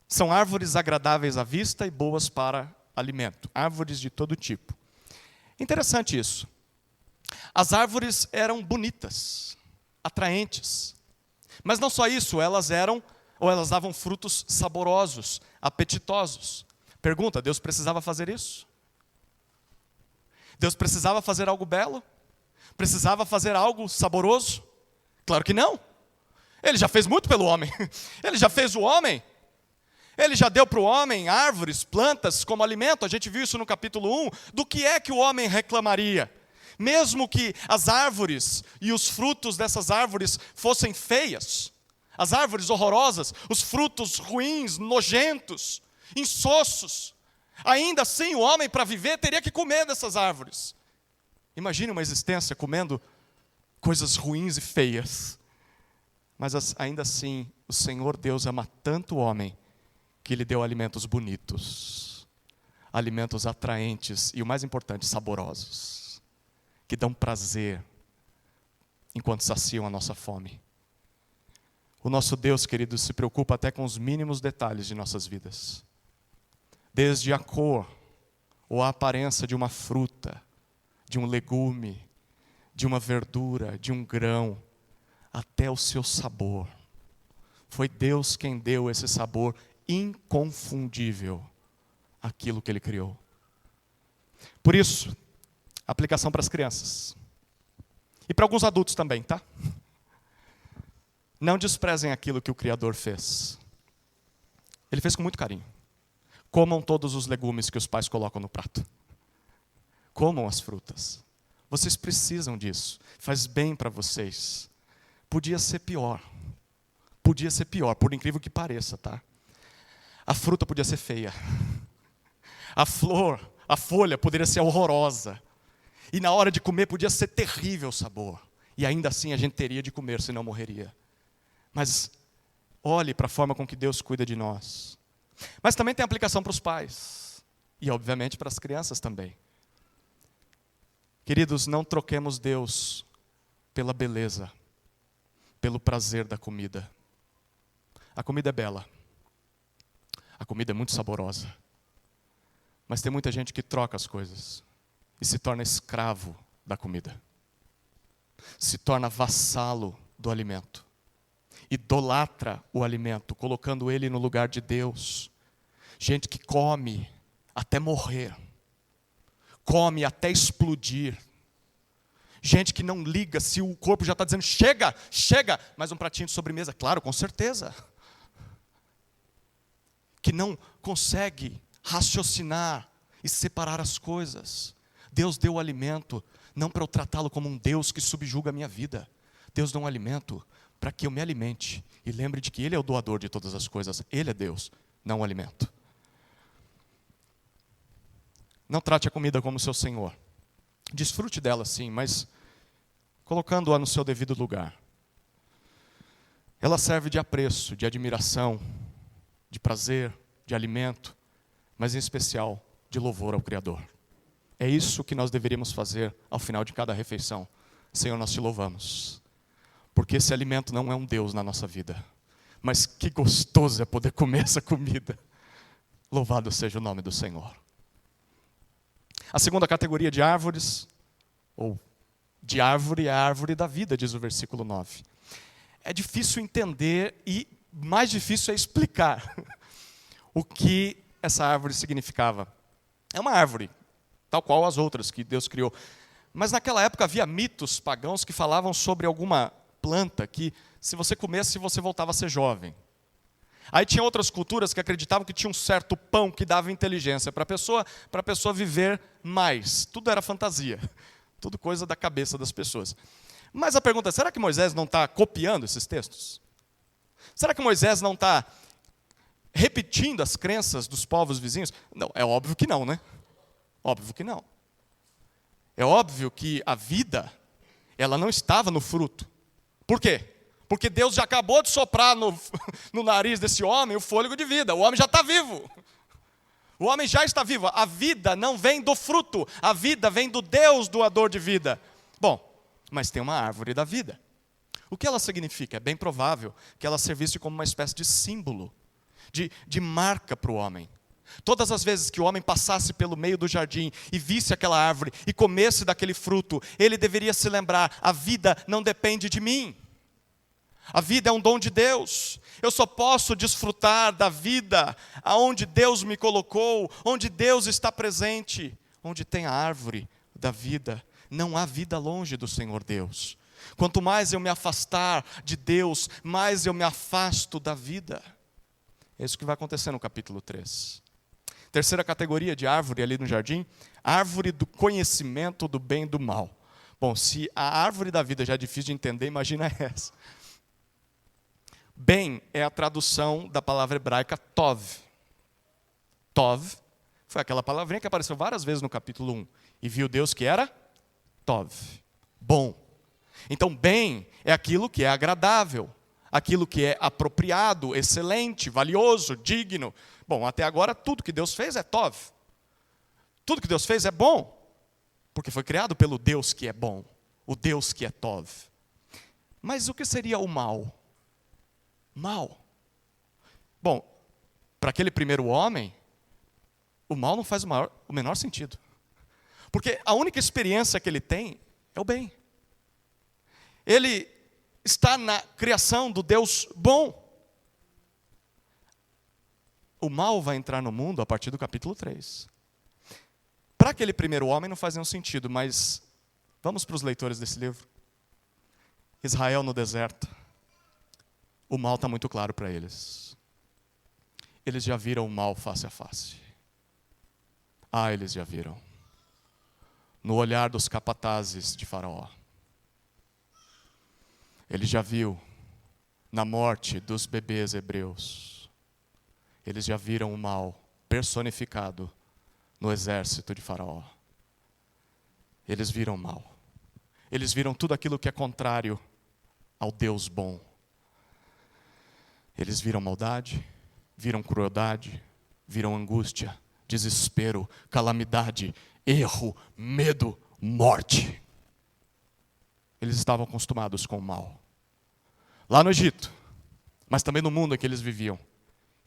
A: são árvores agradáveis à vista e boas para alimento. Árvores de todo tipo. Interessante isso. As árvores eram bonitas, atraentes. Mas não só isso, elas davam frutos saborosos, apetitosos. Pergunta, Deus precisava fazer isso? Deus precisava fazer algo belo? Precisava fazer algo saboroso? Claro que não. Ele já fez muito pelo homem. Ele já fez o homem. Ele já deu para o homem árvores, plantas como alimento. A gente viu isso no capítulo 1. Do que é que o homem reclamaria? Mesmo que as árvores e os frutos dessas árvores fossem feias, as árvores horrorosas, os frutos ruins, nojentos, insossos, ainda assim o homem, para viver, teria que comer dessas árvores. Imagine uma existência comendo coisas ruins e feias. Mas ainda assim, o Senhor Deus ama tanto o homem, que lhe deu alimentos bonitos, alimentos atraentes e, o mais importante, saborosos, que dão prazer enquanto saciam a nossa fome. O nosso Deus, querido, se preocupa até com os mínimos detalhes de nossas vidas. Desde a cor ou a aparência de uma fruta, de um legume, de uma verdura, de um grão, até o seu sabor. Foi Deus quem deu esse sabor inconfundível àquilo que Ele criou. Por isso, aplicação para as crianças. E para alguns adultos também, tá? Não desprezem aquilo que o Criador fez. Ele fez com muito carinho. Comam todos os legumes que os pais colocam no prato. Comam as frutas. Vocês precisam disso. Faz bem para vocês. Podia ser pior. Podia ser pior, por incrível que pareça, tá? A fruta podia ser feia. A flor, a folha poderia ser horrorosa. E na hora de comer podia ser terrível o sabor. E ainda assim a gente teria de comer, senão morreria. Mas olhe para a forma com que Deus cuida de nós. Mas também tem aplicação para os pais. E obviamente para as crianças também. Queridos, não troquemos Deus pela beleza, pelo prazer da comida. A comida é bela. A comida é muito saborosa. Mas tem muita gente que troca as coisas e se torna escravo da comida. Se torna vassalo do alimento. Idolatra o alimento, colocando ele no lugar de Deus. Gente que come até morrer. Come até explodir. Gente que não liga se o corpo já está dizendo, chega, chega, mais um pratinho de sobremesa. Claro, com certeza. Que não consegue raciocinar e separar as coisas. Deus deu o alimento, não para eu tratá-lo como um Deus que subjuga a minha vida. Deus deu um alimento para que eu me alimente. E lembre de que Ele é o doador de todas as coisas. Ele é Deus, não o alimento. Não trate a comida como seu Senhor. Desfrute dela sim, mas colocando-a no seu devido lugar. Ela serve de apreço, de admiração, de prazer, de alimento, mas em especial de louvor ao Criador. É isso que nós deveríamos fazer ao final de cada refeição. Senhor, nós te louvamos. Porque esse alimento não é um Deus na nossa vida. Mas que gostoso é poder comer essa comida. Louvado seja o nome do Senhor. A segunda categoria de árvores, ou de árvore, é a árvore da vida, diz o versículo 9. É difícil entender e mais difícil é explicar o que essa árvore significava. É uma árvore, tal qual as outras que Deus criou. Mas naquela época havia mitos pagãos que falavam sobre alguma planta que, se você comesse, você voltava a ser jovem. Aí tinha outras culturas que acreditavam que tinha um certo pão que dava inteligência para a pessoa viver mais. Tudo era fantasia, tudo coisa da cabeça das pessoas. Mas a pergunta é, será que Moisés não está copiando esses textos? Será que Moisés não está repetindo as crenças dos povos vizinhos? Não, é óbvio que não, né? Óbvio que não. É óbvio que a vida, ela não estava no fruto. Por quê? Porque Deus já acabou de soprar no nariz desse homem o fôlego de vida. O homem já está vivo. O homem já está vivo. A vida não vem do fruto. A vida vem do Deus doador de vida. Bom, mas tem uma árvore da vida. O que ela significa? É bem provável que ela servisse como uma espécie de símbolo, de marca para o homem. Todas as vezes que o homem passasse pelo meio do jardim e visse aquela árvore e comesse daquele fruto, ele deveria se lembrar, a vida não depende de mim. A vida é um dom de Deus. Eu só posso desfrutar da vida aonde Deus me colocou, onde Deus está presente, onde tem a árvore da vida. Não há vida longe do Senhor Deus. Quanto mais eu me afastar de Deus, mais eu me afasto da vida. É isso que vai acontecer no capítulo 3. Terceira categoria de árvore ali no jardim, árvore do conhecimento do bem e do mal. Bom, se a árvore da vida já é difícil de entender, imagina essa. Bem é a tradução da palavra hebraica tov. Tov foi aquela palavrinha que apareceu várias vezes no capítulo 1. E viu Deus que era tov, bom. Então, bem é aquilo que é agradável, aquilo que é apropriado, excelente, valioso, digno. Bom, até agora tudo que Deus fez é tov. Tudo que Deus fez é bom, porque foi criado pelo Deus que é bom, o Deus que é tov. Mas o que seria o mal? mal. Bom, para aquele primeiro homem, o mal não faz o menor sentido. Porque a única experiência que ele tem é o bem. Ele está na criação do Deus bom. O mal vai entrar no mundo a partir do capítulo 3. Para aquele primeiro homem não faz nenhum sentido, mas vamos para os leitores desse livro. Israel no deserto. O mal está muito claro para eles. Eles já viram o mal face a face. Eles já viram. No olhar dos capatazes de Faraó. Ele já viu na morte dos bebês hebreus. Eles já viram o mal personificado no exército de Faraó. Eles viram o mal. Eles viram tudo aquilo que é contrário ao Deus bom. Eles viram maldade, viram crueldade, viram angústia, desespero, calamidade, erro, medo, morte. Eles estavam acostumados com o mal. Lá no Egito, mas também no mundo em que eles viviam.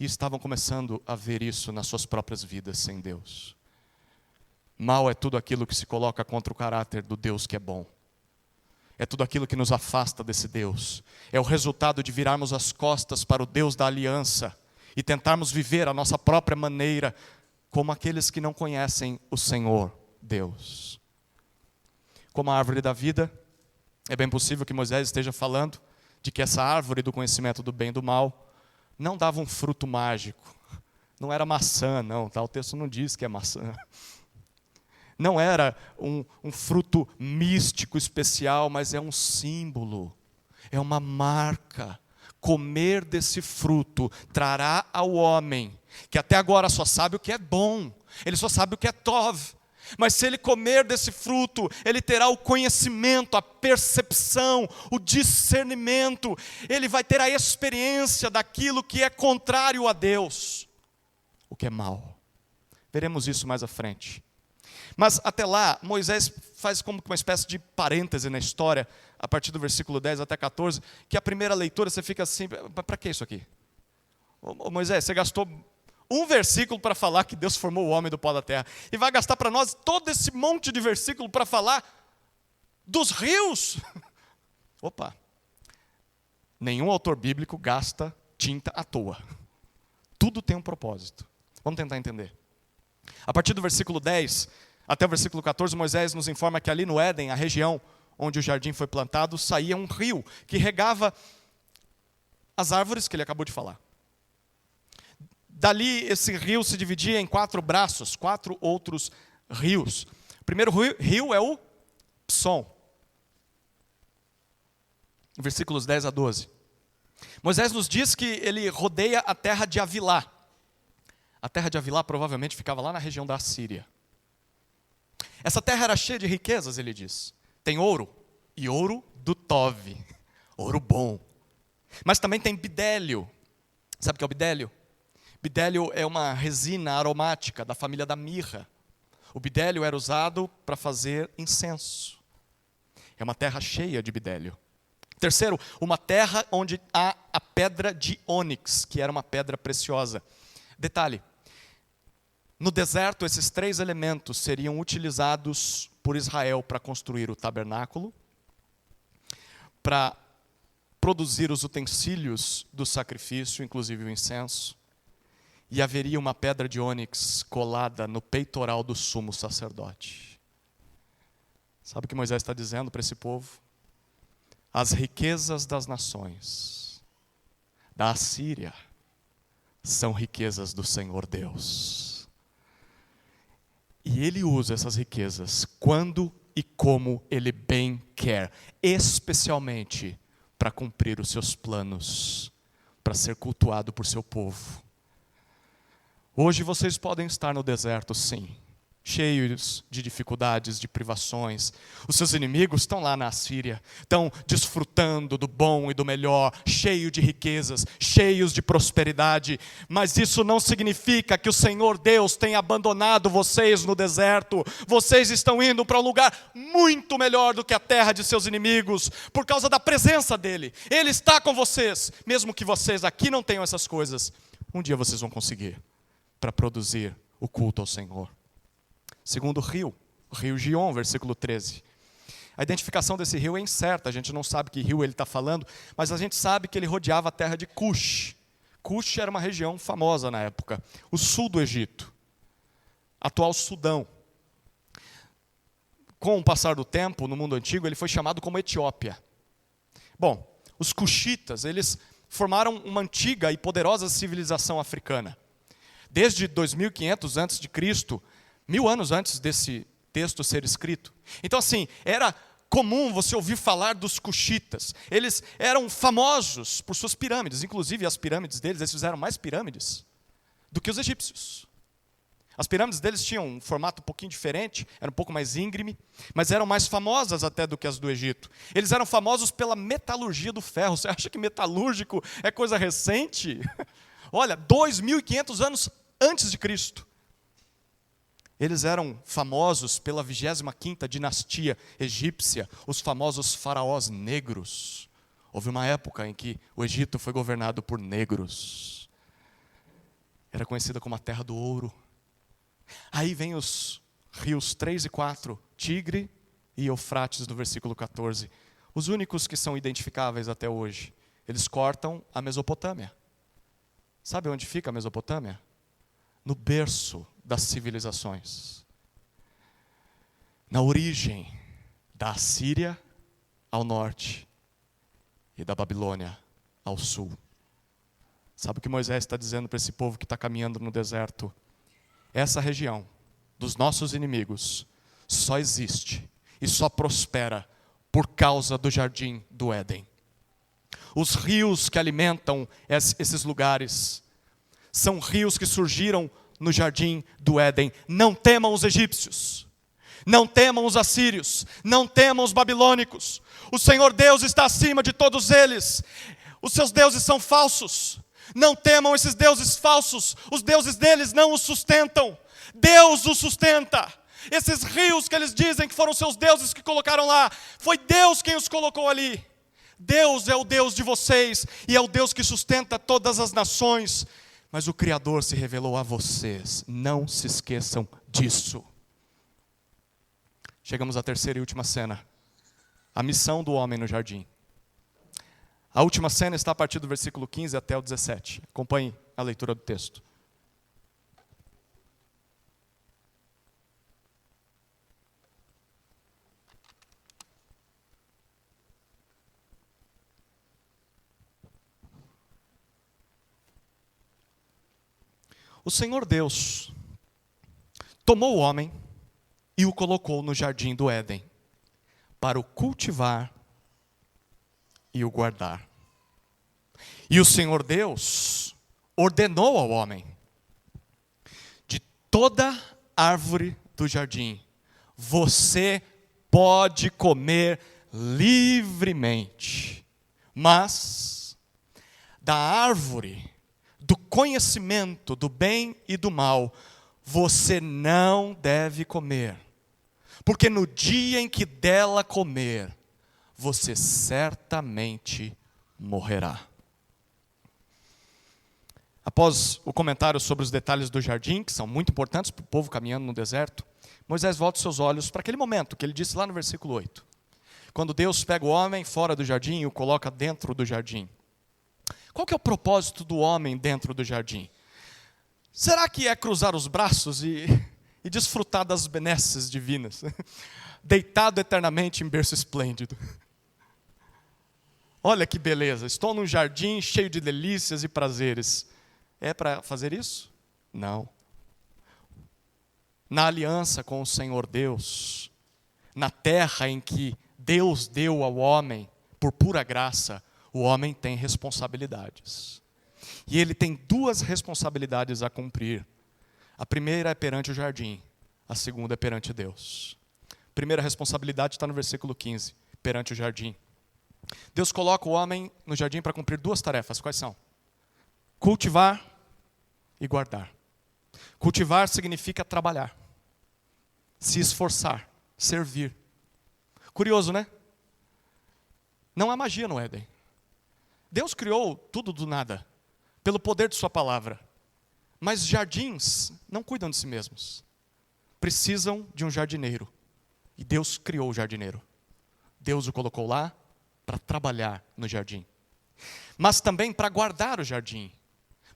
A: E estavam começando a ver isso nas suas próprias vidas sem Deus. Mal é tudo aquilo que se coloca contra o caráter do Deus que é bom. É tudo aquilo que nos afasta desse Deus. É o resultado de virarmos as costas para o Deus da aliança e tentarmos viver a nossa própria maneira, como aqueles que não conhecem o Senhor Deus. Como a árvore da vida, é bem possível que Moisés esteja falando de que essa árvore do conhecimento do bem e do mal não dava um fruto mágico. Não era maçã, não. Tá? O texto não diz que é maçã. Não era um fruto místico especial, mas é um símbolo. É uma marca. Comer desse fruto trará ao homem, que até agora só sabe o que é bom. Ele só sabe o que é tov. Mas se ele comer desse fruto, ele terá o conhecimento, a percepção, o discernimento. Ele vai ter a experiência daquilo que é contrário a Deus, o que é mal. Veremos isso mais à frente. Mas até lá, Moisés faz como uma espécie de parêntese na história, a partir do versículo 10 até 14, que a primeira leitura você fica assim, para que isso aqui? Ô Moisés, você gastou um versículo para falar que Deus formou o homem do pó da terra. E vai gastar para nós todo esse monte de versículo para falar dos rios. Opa! Nenhum autor bíblico gasta tinta à toa. Tudo tem um propósito. Vamos tentar entender. A partir do versículo 10 até o versículo 14, Moisés nos informa que ali no Éden, a região onde o jardim foi plantado, saía um rio que regava as árvores que ele acabou de falar. Dali, esse rio se dividia em 4 braços, 4 outros rios. O primeiro rio é o Psom. Versículos 10 a 12. Moisés nos diz que ele rodeia a terra de Havilá. A terra de Havilá provavelmente ficava lá na região da Assíria. Essa terra era cheia de riquezas, ele diz. Tem ouro, e ouro do Tov. Ouro bom. Mas também tem bidélio. Sabe o que é o bidélio? Bidélio é uma resina aromática da família da mirra. O bidélio era usado para fazer incenso. É uma terra cheia de bidélio. Terceiro, uma terra onde há a pedra de ônix, que era uma pedra preciosa. Detalhe, no deserto esses 3 elementos seriam utilizados por Israel para construir o tabernáculo, para produzir os utensílios do sacrifício, inclusive o incenso, e haveria uma pedra de ônix colada no peitoral do sumo sacerdote. Sabe o que Moisés está dizendo para esse povo? As riquezas das nações, da Assíria, são riquezas do Senhor Deus. E Ele usa essas riquezas quando e como Ele bem quer, especialmente para cumprir os seus planos, para ser cultuado por seu povo. Hoje vocês podem estar no deserto, sim, cheios de dificuldades, de privações. Os seus inimigos estão lá na Assíria, estão desfrutando do bom e do melhor, cheios de riquezas, cheios de prosperidade, mas isso não significa que o Senhor Deus tenha abandonado vocês no deserto. Vocês estão indo para um lugar muito melhor do que a terra de seus inimigos, por causa da presença dEle. Ele está com vocês, mesmo que vocês aqui não tenham essas coisas. Um dia vocês vão conseguir, para produzir o culto ao Senhor. Segundo rio, o rio Gion, versículo 13. A identificação desse rio é incerta, a gente não sabe que rio ele está falando, mas a gente sabe que ele rodeava a terra de Cush. Cush era uma região famosa na época, o sul do Egito, atual Sudão. Com o passar do tempo, no mundo antigo, ele foi chamado como Etiópia. Bom, os Cushitas, eles formaram uma antiga e poderosa civilização africana. Desde 2500 a.C., 1000 anos antes desse texto ser escrito. Então assim, era comum você ouvir falar dos Cushitas. Eles eram famosos por suas pirâmides, inclusive as pirâmides deles, eles fizeram mais pirâmides do que os egípcios. As pirâmides deles tinham um formato um pouquinho diferente, era um pouco mais íngreme, mas eram mais famosas até do que as do Egito. Eles eram famosos pela metalurgia do ferro. Você acha que metalúrgico é coisa recente? Olha, 2500 anos antes de Cristo. Eles eram famosos pela 25ª dinastia egípcia, os famosos faraós negros. Houve uma época em que o Egito foi governado por negros. Era conhecida como a Terra do Ouro. Aí vem os rios 3 e 4, Tigre e Eufrates, no versículo 14. Os únicos que são identificáveis até hoje. Eles cortam a Mesopotâmia. Sabe onde fica a Mesopotâmia? No berço das civilizações. Na origem da Assíria ao norte e da Babilônia ao sul. Sabe o que Moisés está dizendo para esse povo que está caminhando no deserto? Essa região dos nossos inimigos só existe e só prospera por causa do jardim do Éden. Os rios que alimentam esses lugares são rios que surgiram no jardim do Éden. Não temam os egípcios, não temam os assírios, não temam os babilônicos. O Senhor Deus está acima de todos eles. Os seus deuses são falsos. Não temam esses deuses falsos. Os deuses deles não os sustentam. Deus os sustenta. Esses rios que eles dizem que foram seus deuses que colocaram lá, foi Deus quem os colocou ali. Deus é o Deus de vocês e é o Deus que sustenta todas as nações. Mas o Criador se revelou a vocês. Não se esqueçam disso. Chegamos à terceira e última cena. A missão do homem no jardim. A última cena está a partir do versículo 15 até o 17. Acompanhe a leitura do texto. O Senhor Deus tomou o homem e o colocou no jardim do Éden para o cultivar e o guardar. E o Senhor Deus ordenou ao homem: de toda árvore do jardim você pode comer livremente, mas da árvore do conhecimento do bem e do mal você não deve comer, porque no dia em que dela comer, você certamente morrerá. Após o comentário sobre os detalhes do jardim, que são muito importantes para o povo caminhando no deserto, Moisés volta os seus olhos para aquele momento que ele disse lá no versículo 8. Quando Deus pega o homem fora do jardim e o coloca dentro do jardim. Qual que é o propósito do homem dentro do jardim? Será que é cruzar os braços e desfrutar das benesses divinas? Deitado eternamente em berço esplêndido. Olha que beleza, estou num jardim cheio de delícias e prazeres. É para fazer isso? Não. Na aliança com o Senhor Deus, na terra em que Deus deu ao homem, por pura graça, o homem tem responsabilidades. E ele tem duas responsabilidades a cumprir. A primeira é perante o jardim, a segunda é perante Deus. Primeira responsabilidade está no versículo 15, perante o jardim. Deus coloca o homem no jardim para cumprir duas tarefas. Quais são? Cultivar e guardar. Cultivar significa trabalhar, se esforçar, servir. Curioso, né? Não há magia no Éden. Deus criou tudo do nada, pelo poder de sua palavra. Mas jardins não cuidam de si mesmos. Precisam de um jardineiro. E Deus criou o jardineiro. Deus o colocou lá para trabalhar no jardim. Mas também para guardar o jardim.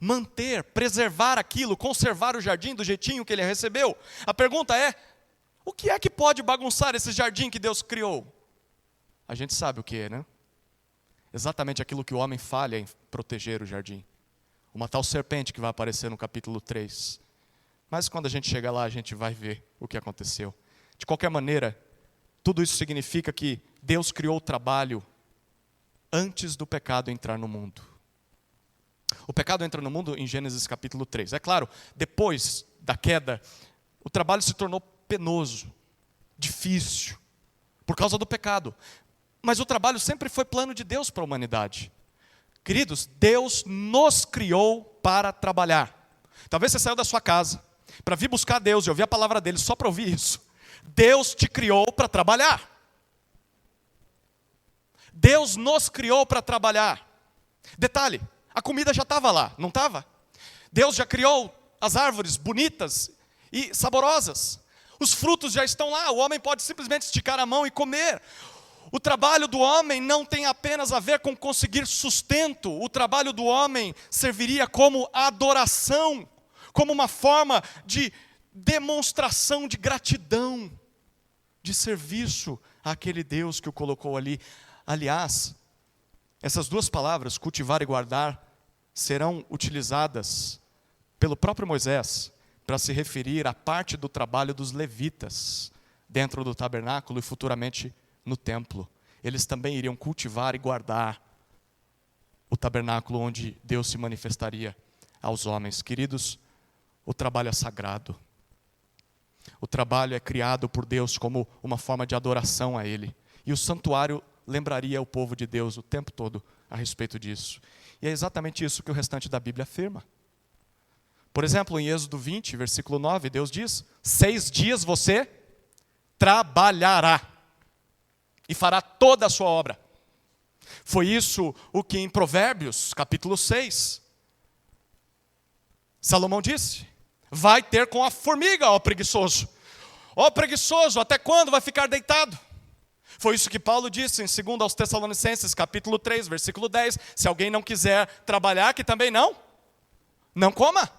A: Manter, preservar aquilo, conservar o jardim do jeitinho que ele recebeu. A pergunta é, o que é que pode bagunçar esse jardim que Deus criou? A gente sabe o que é, né? Exatamente aquilo que o homem falha em proteger o jardim. Uma tal serpente que vai aparecer no capítulo 3. Mas quando a gente chegar lá, a gente vai ver o que aconteceu. De qualquer maneira, tudo isso significa que Deus criou o trabalho antes do pecado entrar no mundo. O pecado entra no mundo em Gênesis capítulo 3. É claro, depois da queda, o trabalho se tornou penoso, difícil, por causa do pecado. Mas o trabalho sempre foi plano de Deus para a humanidade. Queridos, Deus nos criou para trabalhar. Talvez você saiu da sua casa para vir buscar Deus e ouvir a palavra dele só para ouvir isso. Deus te criou para trabalhar. Deus nos criou para trabalhar. Detalhe, a comida já estava lá, não estava? Deus já criou as árvores bonitas e saborosas. Os frutos já estão lá, o homem pode simplesmente esticar a mão e comer. O trabalho do homem não tem apenas a ver com conseguir sustento. O trabalho do homem serviria como adoração, como uma forma de demonstração de gratidão, de serviço àquele Deus que o colocou ali. Aliás, essas duas palavras, cultivar e guardar, serão utilizadas pelo próprio Moisés para se referir à parte do trabalho dos levitas dentro do tabernáculo e futuramente no templo. Eles também iriam cultivar e guardar o tabernáculo onde Deus se manifestaria aos homens. Queridos, o trabalho é sagrado. O trabalho é criado por Deus como uma forma de adoração a Ele. E o santuário lembraria o povo de Deus o tempo todo a respeito disso. E é exatamente isso que o restante da Bíblia afirma. Por exemplo, em Êxodo 20, versículo 9, Deus diz: 6 dias você trabalhará e fará toda a sua obra. Foi isso o que em Provérbios, capítulo 6, Salomão disse: vai ter com a formiga, ó preguiçoso. Ó preguiçoso, até quando vai ficar deitado? Foi isso que Paulo disse em 2 aos Tessalonicenses, capítulo 3, versículo 10. Se alguém não quiser trabalhar, que também não coma.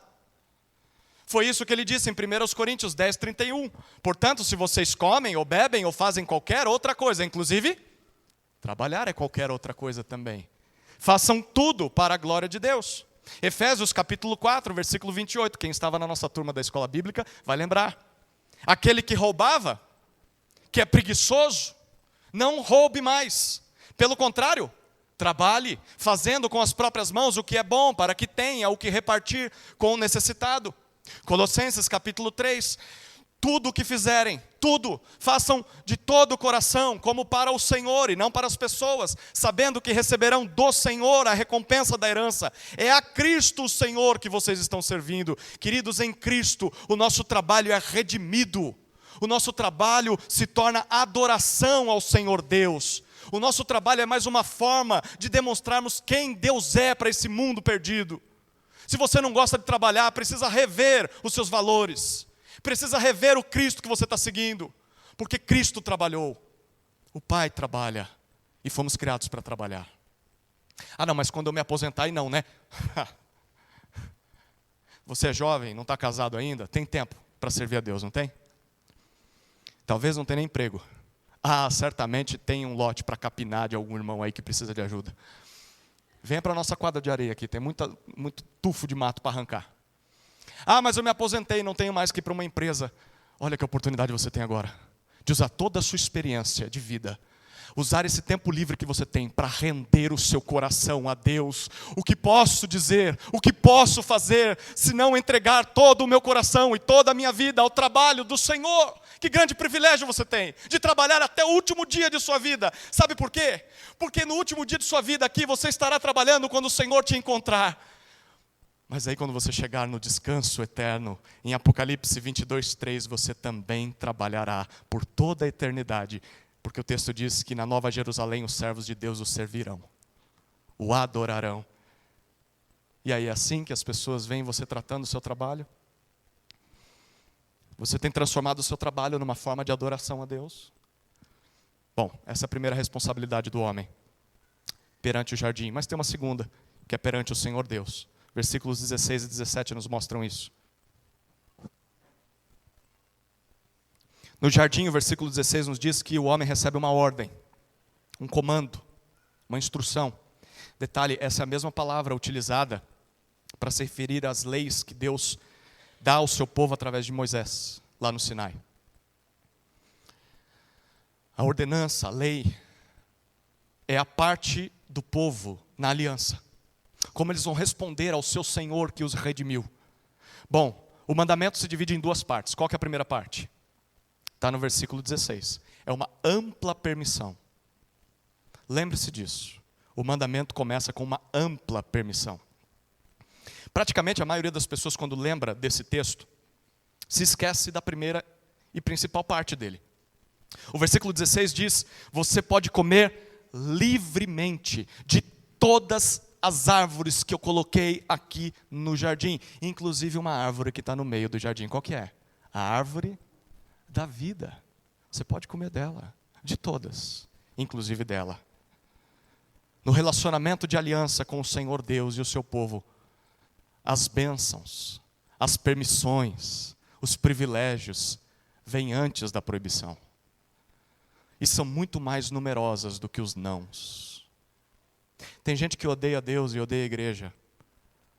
A: Foi isso que ele disse em 1 Coríntios 10, 31. Portanto, se vocês comem, ou bebem, ou fazem qualquer outra coisa, inclusive, trabalhar é qualquer outra coisa também. Façam tudo para a glória de Deus. Efésios capítulo 4, versículo 28. Quem estava na nossa turma da escola bíblica vai lembrar. Aquele que roubava, que é preguiçoso, não roube mais. Pelo contrário, trabalhe, fazendo com as próprias mãos o que é bom, para que tenha o que repartir com o necessitado. Colossenses capítulo 3, tudo o que fizerem, tudo, façam de todo o coração, como para o Senhor e não para as pessoas, sabendo que receberão do Senhor a recompensa da herança. É a Cristo o Senhor que vocês estão servindo. Queridos, em Cristo o nosso trabalho é redimido. O nosso trabalho se torna adoração ao Senhor Deus. O nosso trabalho é mais uma forma de demonstrarmos quem Deus é para esse mundo perdido. Se você não gosta de trabalhar, precisa rever os seus valores. Precisa rever o Cristo que você está seguindo. Porque Cristo trabalhou. O Pai trabalha. E fomos criados para trabalhar. Ah não, mas quando eu me aposentar, aí não, né? Você é jovem, não está casado ainda, tem tempo para servir a Deus, não tem? Talvez não tenha nem emprego. Ah, certamente tem um lote para capinar de algum irmão aí que precisa de ajuda. Venha para a nossa quadra de areia aqui, tem muito tufo de mato para arrancar. Ah, mas eu me aposentei, não tenho mais que ir para uma empresa. Olha que oportunidade você tem agora, de usar toda a sua experiência de vida, Usar esse tempo livre que você tem para render o seu coração a Deus. O que posso dizer, o que posso fazer, se não entregar todo o meu coração e toda a minha vida ao trabalho do Senhor? Que grande privilégio você tem, de trabalhar até o último dia de sua vida. Sabe por quê? Porque no último dia de sua vida aqui, você estará trabalhando quando o Senhor te encontrar. Mas aí quando você chegar no descanso eterno, em Apocalipse 22:3, você também trabalhará por toda a eternidade. Porque o texto diz que na Nova Jerusalém os servos de Deus o servirão, o adorarão. E aí é assim que as pessoas veem você tratando o seu trabalho? Você tem transformado o seu trabalho numa forma de adoração a Deus? Bom, essa é a primeira responsabilidade do homem, perante o jardim. Mas tem uma segunda, que é perante o Senhor Deus. Versículos 16 e 17 nos mostram isso. No jardim, o versículo 16 nos diz que o homem recebe uma ordem, um comando, uma instrução. Detalhe, essa é a mesma palavra utilizada para se referir às leis que Deus dá ao seu povo através de Moisés, lá no Sinai. A ordenança, a lei, é a parte do povo na aliança. Como eles vão responder ao seu Senhor que os redimiu. Bom, o mandamento se divide em duas partes. Qual que é a primeira parte? Está no versículo 16. É uma ampla permissão. Lembre-se disso. O mandamento começa com uma ampla permissão. Praticamente a maioria das pessoas, quando lembra desse texto, se esquece da primeira e principal parte dele. O versículo 16 diz: você pode comer livremente de todas as árvores que eu coloquei aqui no jardim, inclusive uma árvore que está no meio do jardim. Qual que é? A árvore da vida. Você pode comer dela, de todas, inclusive dela. No relacionamento de aliança com o Senhor Deus e o seu povo, as bênçãos, as permissões, os privilégios vêm antes da proibição. E são muito mais numerosas do que os nãos. Tem gente que odeia Deus e odeia a igreja,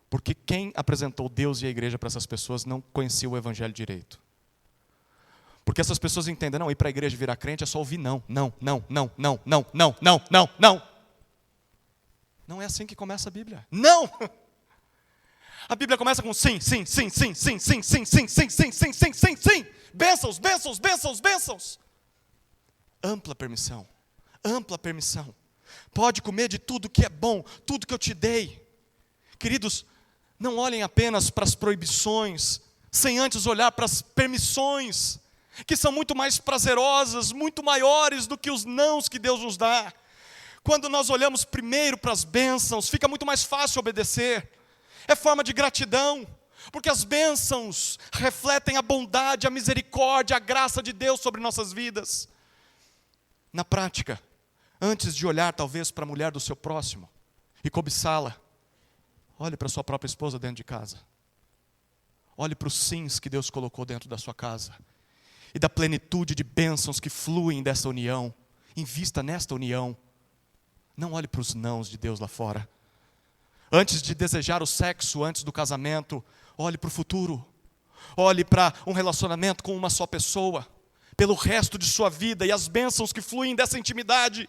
A: porque quem apresentou Deus e a igreja para essas pessoas não conhecia o evangelho direito. Porque essas pessoas entendem, não, ir para a igreja virar crente é só ouvir não, não, não, não, não, não, não, não, não, não. Não é assim que começa a Bíblia. Não! A Bíblia começa com sim, sim, sim, sim, sim, sim, sim, sim, sim, sim, sim, sim, sim, sim. Bênçãos, bênçãos, bênçãos, bênçãos. Ampla permissão, ampla permissão. Pode comer de tudo que é bom, tudo que eu te dei. Queridos, não olhem apenas para as proibições, sem antes olhar para as permissões, que são muito mais prazerosas, muito maiores do que os nãos que Deus nos dá. Quando nós olhamos primeiro para as bênçãos, fica muito mais fácil obedecer. É forma de gratidão, porque as bênçãos refletem a bondade, a misericórdia, a graça de Deus sobre nossas vidas. Na prática, antes de olhar talvez para a mulher do seu próximo e cobiçá-la, olhe para a sua própria esposa dentro de casa. Olhe para os sims que Deus colocou dentro da sua casa. E da plenitude de bênçãos que fluem dessa união. Invista nesta união. Não olhe para os nãos de Deus lá fora. Antes de desejar o sexo antes do casamento, olhe para o futuro. Olhe para um relacionamento com uma só pessoa, pelo resto de sua vida e as bênçãos que fluem dessa intimidade.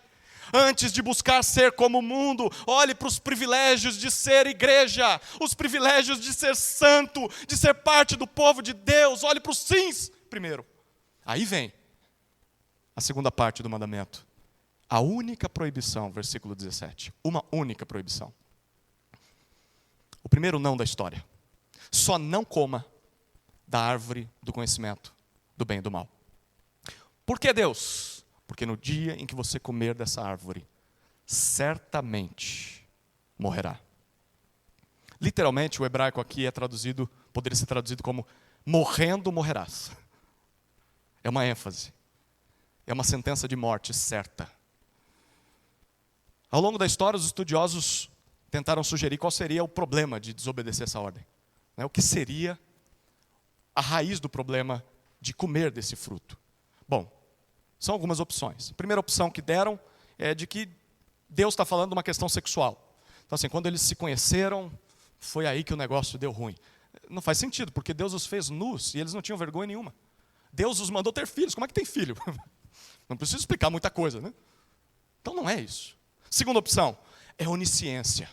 A: Antes de buscar ser como o mundo, olhe para os privilégios de ser igreja, os privilégios de ser santo, de ser parte do povo de Deus. Olhe para os sims primeiro. Aí vem a segunda parte do mandamento. A única proibição, versículo 17. Uma única proibição. O primeiro não da história. Só não coma da árvore do conhecimento do bem e do mal. Por que Deus? Porque no dia em que você comer dessa árvore, certamente morrerá. Literalmente, o hebraico aqui é traduzido, poderia ser traduzido como morrendo morrerás. É uma ênfase. É uma sentença de morte certa. Ao longo da história, os estudiosos tentaram sugerir qual seria o problema de desobedecer essa ordem. O que seria a raiz do problema de comer desse fruto? Bom, são algumas opções. A primeira opção que deram é de que Deus está falando de uma questão sexual. Então assim, quando eles se conheceram, foi aí que o negócio deu ruim. Não faz sentido, porque Deus os fez nus e eles não tinham vergonha nenhuma. Deus os mandou ter filhos. Como é que tem filho? Não preciso explicar muita coisa, né? Então não é isso. Segunda opção, é onisciência.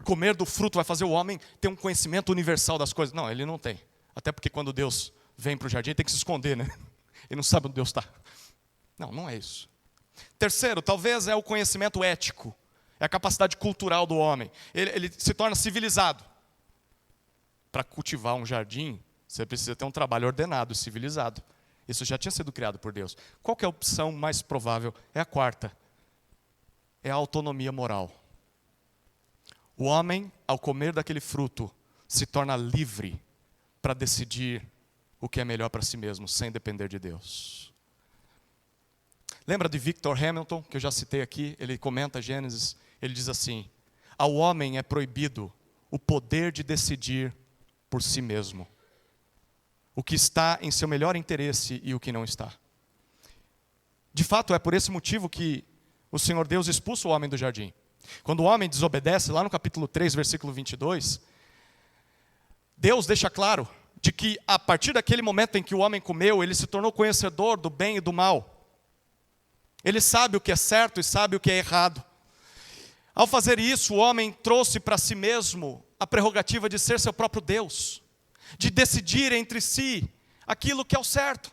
A: Comer do fruto vai fazer o homem ter um conhecimento universal das coisas. Não, ele não tem. Até porque quando Deus vem para o jardim, ele tem que se esconder, né? Ele não sabe onde Deus está. Não, não é isso. Terceiro, talvez é o conhecimento ético. É a capacidade cultural do homem. Ele se torna civilizado. Para cultivar um jardim, você precisa ter um trabalho ordenado e civilizado. Isso já tinha sido criado por Deus. Qual que é a opção mais provável? É a quarta. É a autonomia moral. O homem, ao comer daquele fruto, se torna livre para decidir o que é melhor para si mesmo, sem depender de Deus. Lembra de Victor Hamilton, que eu já citei aqui? Ele comenta Gênesis, ele diz assim: ao homem é proibido o poder de decidir por si mesmo o que está em seu melhor interesse e o que não está. De fato, é por esse motivo que o Senhor Deus expulsa o homem do jardim. Quando o homem desobedece, lá no capítulo 3, versículo 22, Deus deixa claro de que a partir daquele momento em que o homem comeu, ele se tornou conhecedor do bem e do mal. Ele sabe o que é certo e sabe o que é errado. Ao fazer isso, o homem trouxe para si mesmo a prerrogativa de ser seu próprio Deus, de decidir entre si aquilo que é o certo.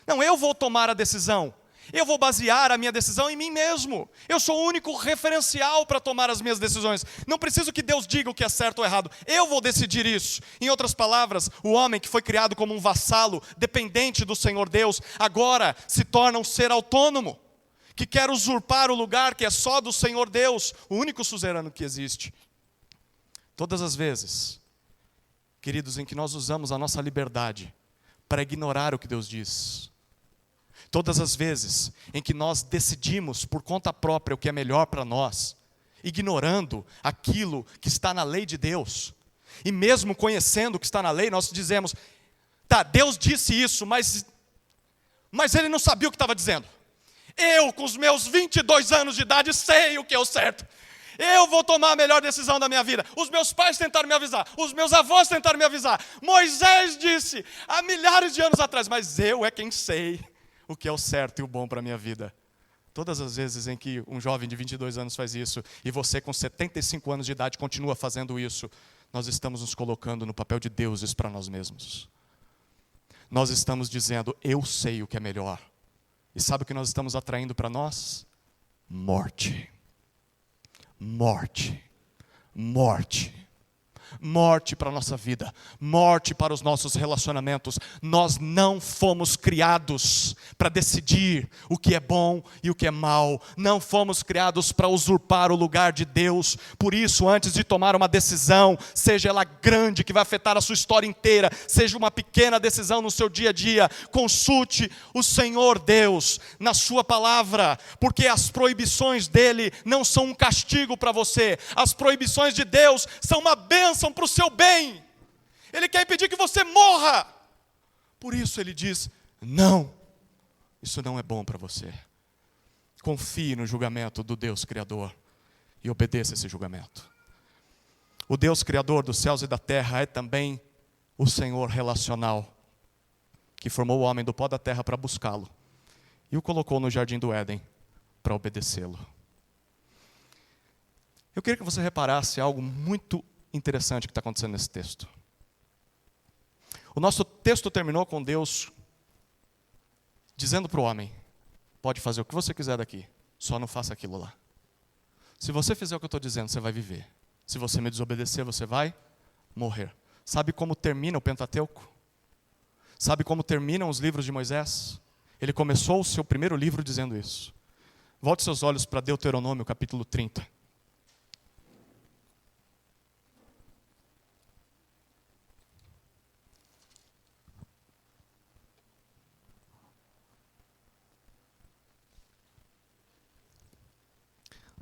A: Não, eu vou tomar a decisão. Eu vou basear a minha decisão em mim mesmo. Eu sou o único referencial para tomar as minhas decisões. Não preciso que Deus diga o que é certo ou errado. Eu vou decidir isso. Em outras palavras, o homem que foi criado como um vassalo, dependente do Senhor Deus, agora se torna um ser autônomo, que quer usurpar o lugar que é só do Senhor Deus, o único suzerano que existe. Todas as vezes, queridos, em que nós usamos a nossa liberdade para ignorar o que Deus diz, todas as vezes em que nós decidimos por conta própria o que é melhor para nós, ignorando aquilo que está na lei de Deus, e mesmo conhecendo o que está na lei, nós dizemos: tá, Deus disse isso, mas ele não sabia o que estava dizendo. Eu, com os meus 22 anos de idade, sei o que é o certo. Eu vou tomar a melhor decisão da minha vida. Os meus pais tentaram me avisar, os meus avós tentaram me avisar, Moisés disse há milhares de anos atrás, mas eu é quem sei o que é o certo e o bom para a minha vida. Todas as vezes em que um jovem de 22 anos faz isso, e você com 75 anos de idade continua fazendo isso, nós estamos nos colocando no papel de deuses para nós mesmos. Nós estamos dizendo: eu sei o que é melhor. E sabe o que nós estamos atraindo para nós? Morte. Morte. Morte. Morte para a nossa vida, morte para os nossos relacionamentos. Nós não fomos criados para decidir o que é bom e o que é mal. Não fomos criados para usurpar o lugar de Deus. Por isso, antes de tomar uma decisão, seja ela grande, que vai afetar a sua história inteira, seja uma pequena decisão no seu dia a dia, consulte o Senhor Deus na sua palavra, porque as proibições dele não são um castigo para você. As proibições de Deus são uma bênção para o seu bem. Ele quer impedir que você morra. Por isso ele diz: não, isso não é bom para você. Confie no julgamento do Deus Criador e obedeça esse julgamento. O Deus Criador dos céus e da terra é também o Senhor relacional, que formou o homem do pó da terra para buscá-lo e o colocou no jardim do Éden para obedecê-lo. Eu queria que você reparasse algo muito interessante que está acontecendo nesse texto. O nosso texto terminou com Deus dizendo para o homem: pode fazer o que você quiser daqui, só não faça aquilo lá. Se você fizer o que eu estou dizendo, você vai viver. Se você me desobedecer, você vai morrer. Sabe como termina o Pentateuco? Sabe como terminam os livros de Moisés? Ele começou o seu primeiro livro dizendo isso. Volte seus olhos para Deuteronômio, capítulo 30.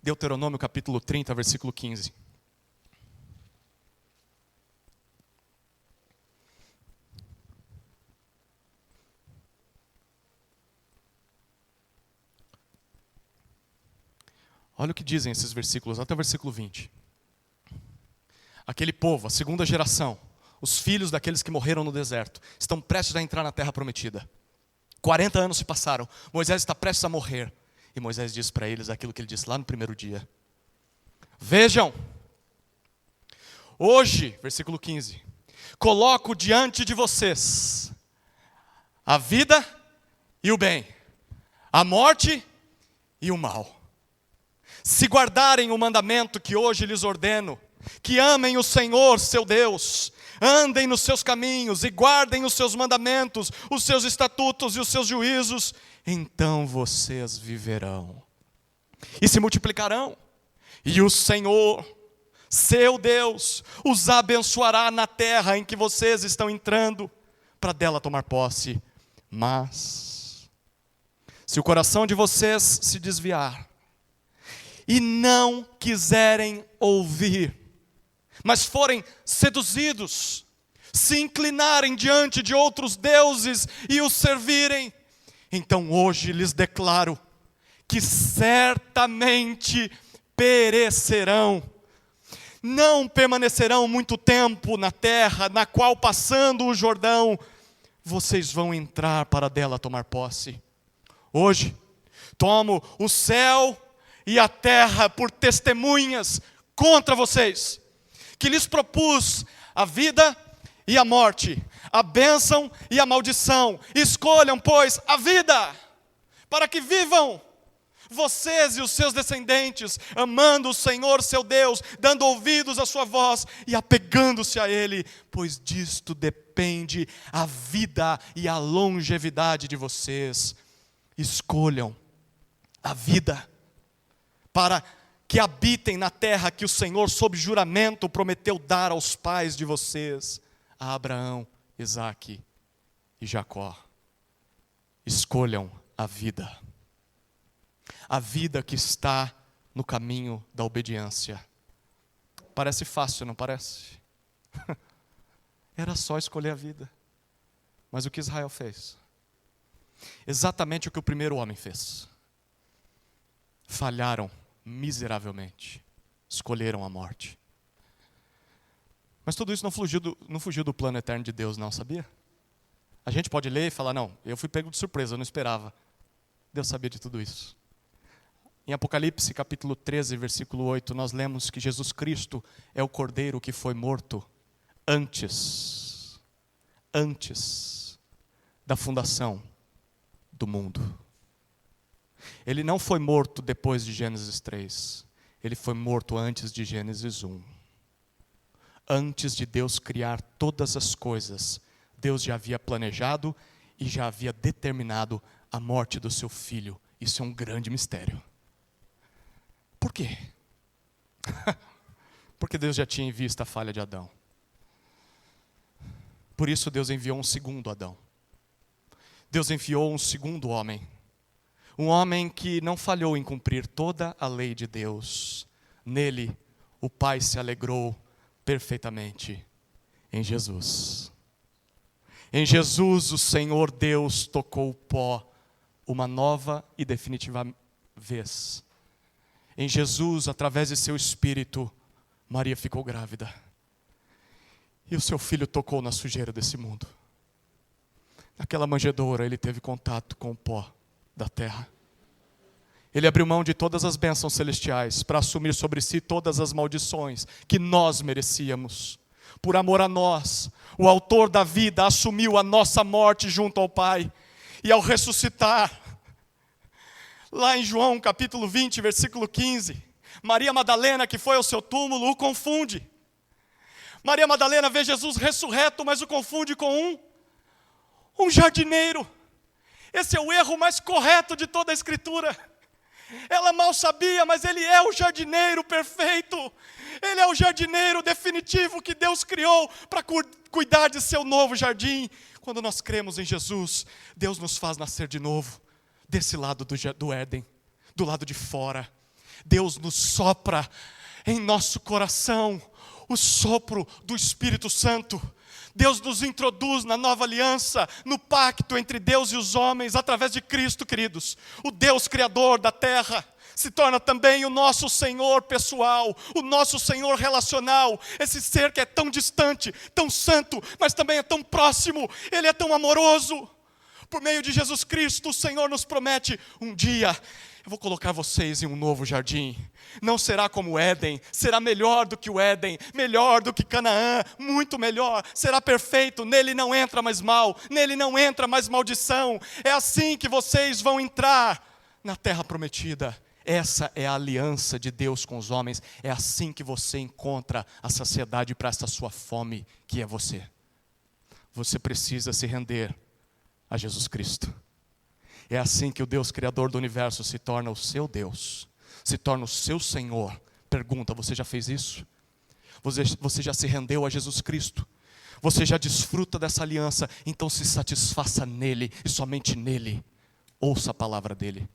A: Deuteronômio capítulo 30, versículo 15. Olha o que dizem esses versículos, até o versículo 20. Aquele povo, a segunda geração, os filhos daqueles que morreram no deserto, estão prestes a entrar na terra prometida. 40 anos se passaram, Moisés está prestes a morrer. E Moisés diz para eles aquilo que ele disse lá no primeiro dia. Vejam, hoje, versículo 15, coloco diante de vocês a vida e o bem, a morte e o mal. Se guardarem o mandamento que hoje lhes ordeno, que amem o Senhor, seu Deus, andem nos seus caminhos e guardem os seus mandamentos, os seus estatutos e os seus juízos, então vocês viverão e se multiplicarão. E o Senhor, seu Deus, os abençoará na terra em que vocês estão entrando, para dela tomar posse. Mas, se o coração de vocês se desviar, e não quiserem ouvir, mas forem seduzidos, se inclinarem diante de outros deuses e os servirem, então hoje lhes declaro que certamente perecerão. Não permanecerão muito tempo na terra, na qual passando o Jordão, vocês vão entrar para dela tomar posse. Hoje, tomo o céu e a terra por testemunhas contra vocês, que lhes propus a vida e a morte, a bênção e a maldição. Escolham, pois, a vida, para que vivam, vocês e os seus descendentes, amando o Senhor seu Deus, dando ouvidos à sua voz e apegando-se a Ele, pois disto depende a vida e a longevidade de vocês. Escolham a vida, para que habitem na terra que o Senhor, sob juramento, prometeu dar aos pais de vocês, a Abraão, Isaque e Jacó. Escolham a vida. A vida que está no caminho da obediência. Parece fácil, não parece? Era só escolher a vida. Mas o que Israel fez? Exatamente o que o primeiro homem fez. Falharam miseravelmente. Escolheram a morte. Mas tudo isso não fugiu do plano eterno de Deus, não, sabia? A gente pode ler e falar, não, eu fui pego de surpresa, eu não esperava. Deus sabia de tudo isso. Em Apocalipse, capítulo 13, versículo 8, nós lemos que Jesus Cristo é o Cordeiro que foi morto antes da fundação do mundo. Ele não foi morto depois de Gênesis 3, ele foi morto antes de Gênesis 1. Antes de Deus criar todas as coisas, Deus já havia planejado e já havia determinado a morte do seu filho. Isso é um grande mistério. Por quê? Porque Deus já tinha em vista a falha de Adão. Por isso Deus enviou um segundo Adão. Deus enviou um segundo homem. Um homem que não falhou em cumprir toda a lei de Deus. Nele, o Pai se alegrou perfeitamente em Jesus. Em Jesus, o Senhor Deus tocou o pó uma nova e definitiva vez. Em Jesus, através de seu Espírito, Maria ficou grávida. E o seu filho tocou na sujeira desse mundo. Naquela manjedoura, ele teve contato com o pó da terra. Ele abriu mão de todas as bênçãos celestiais para assumir sobre si todas as maldições que nós merecíamos. Por amor a nós, o autor da vida assumiu a nossa morte junto ao Pai. E ao ressuscitar, lá em João capítulo 20, versículo 15, Maria Madalena, que foi ao seu túmulo, o confunde. Maria Madalena vê Jesus ressurreto, mas o confunde com um jardineiro. Esse é o erro mais correto de toda a Escritura. Ela mal sabia, mas ele é o jardineiro perfeito. Ele é o jardineiro definitivo que Deus criou para cuidar de seu novo jardim. Quando nós cremos em Jesus, Deus nos faz nascer de novo, desse lado do Éden, do lado de fora. Deus nos sopra em nosso coração o sopro do Espírito Santo. Deus nos introduz na nova aliança, no pacto entre Deus e os homens, através de Cristo, queridos. O Deus Criador da terra se torna também o nosso Senhor pessoal, o nosso Senhor relacional. Esse ser que é tão distante, tão santo, mas também é tão próximo. Ele é tão amoroso. Por meio de Jesus Cristo, o Senhor nos promete: um dia eu vou colocar vocês em um novo jardim. Não será como o Éden, será melhor do que o Éden, melhor do que Canaã, muito melhor, será perfeito, nele não entra mais mal, nele não entra mais maldição. É assim que vocês vão entrar na terra prometida. Essa é a aliança de Deus com os homens. É assim que você encontra a saciedade para essa sua fome, que é você. Você precisa se render a Jesus Cristo. É assim que o Deus Criador do universo se torna o seu Deus, se torna o seu Senhor. Pergunta, você já fez isso? Você já se rendeu a Jesus Cristo? Você já desfruta dessa aliança? Então se satisfaça nele e somente nele. Ouça a palavra dele.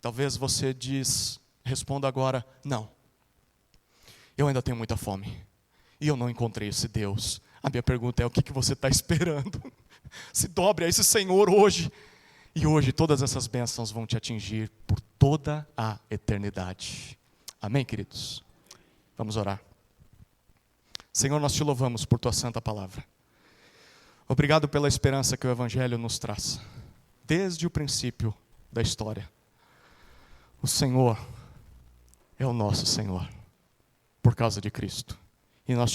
A: Talvez você responda agora, não. Eu ainda tenho muita fome. E eu não encontrei esse Deus. A minha pergunta é, o que você está esperando? Se dobre a esse Senhor hoje. E hoje todas essas bênçãos vão te atingir por toda a eternidade. Amém, queridos? Vamos orar. Senhor, nós te louvamos por tua santa palavra. Obrigado pela esperança que o Evangelho nos traz. Desde o princípio da história. O Senhor é o nosso Senhor, por causa de Cristo. E nós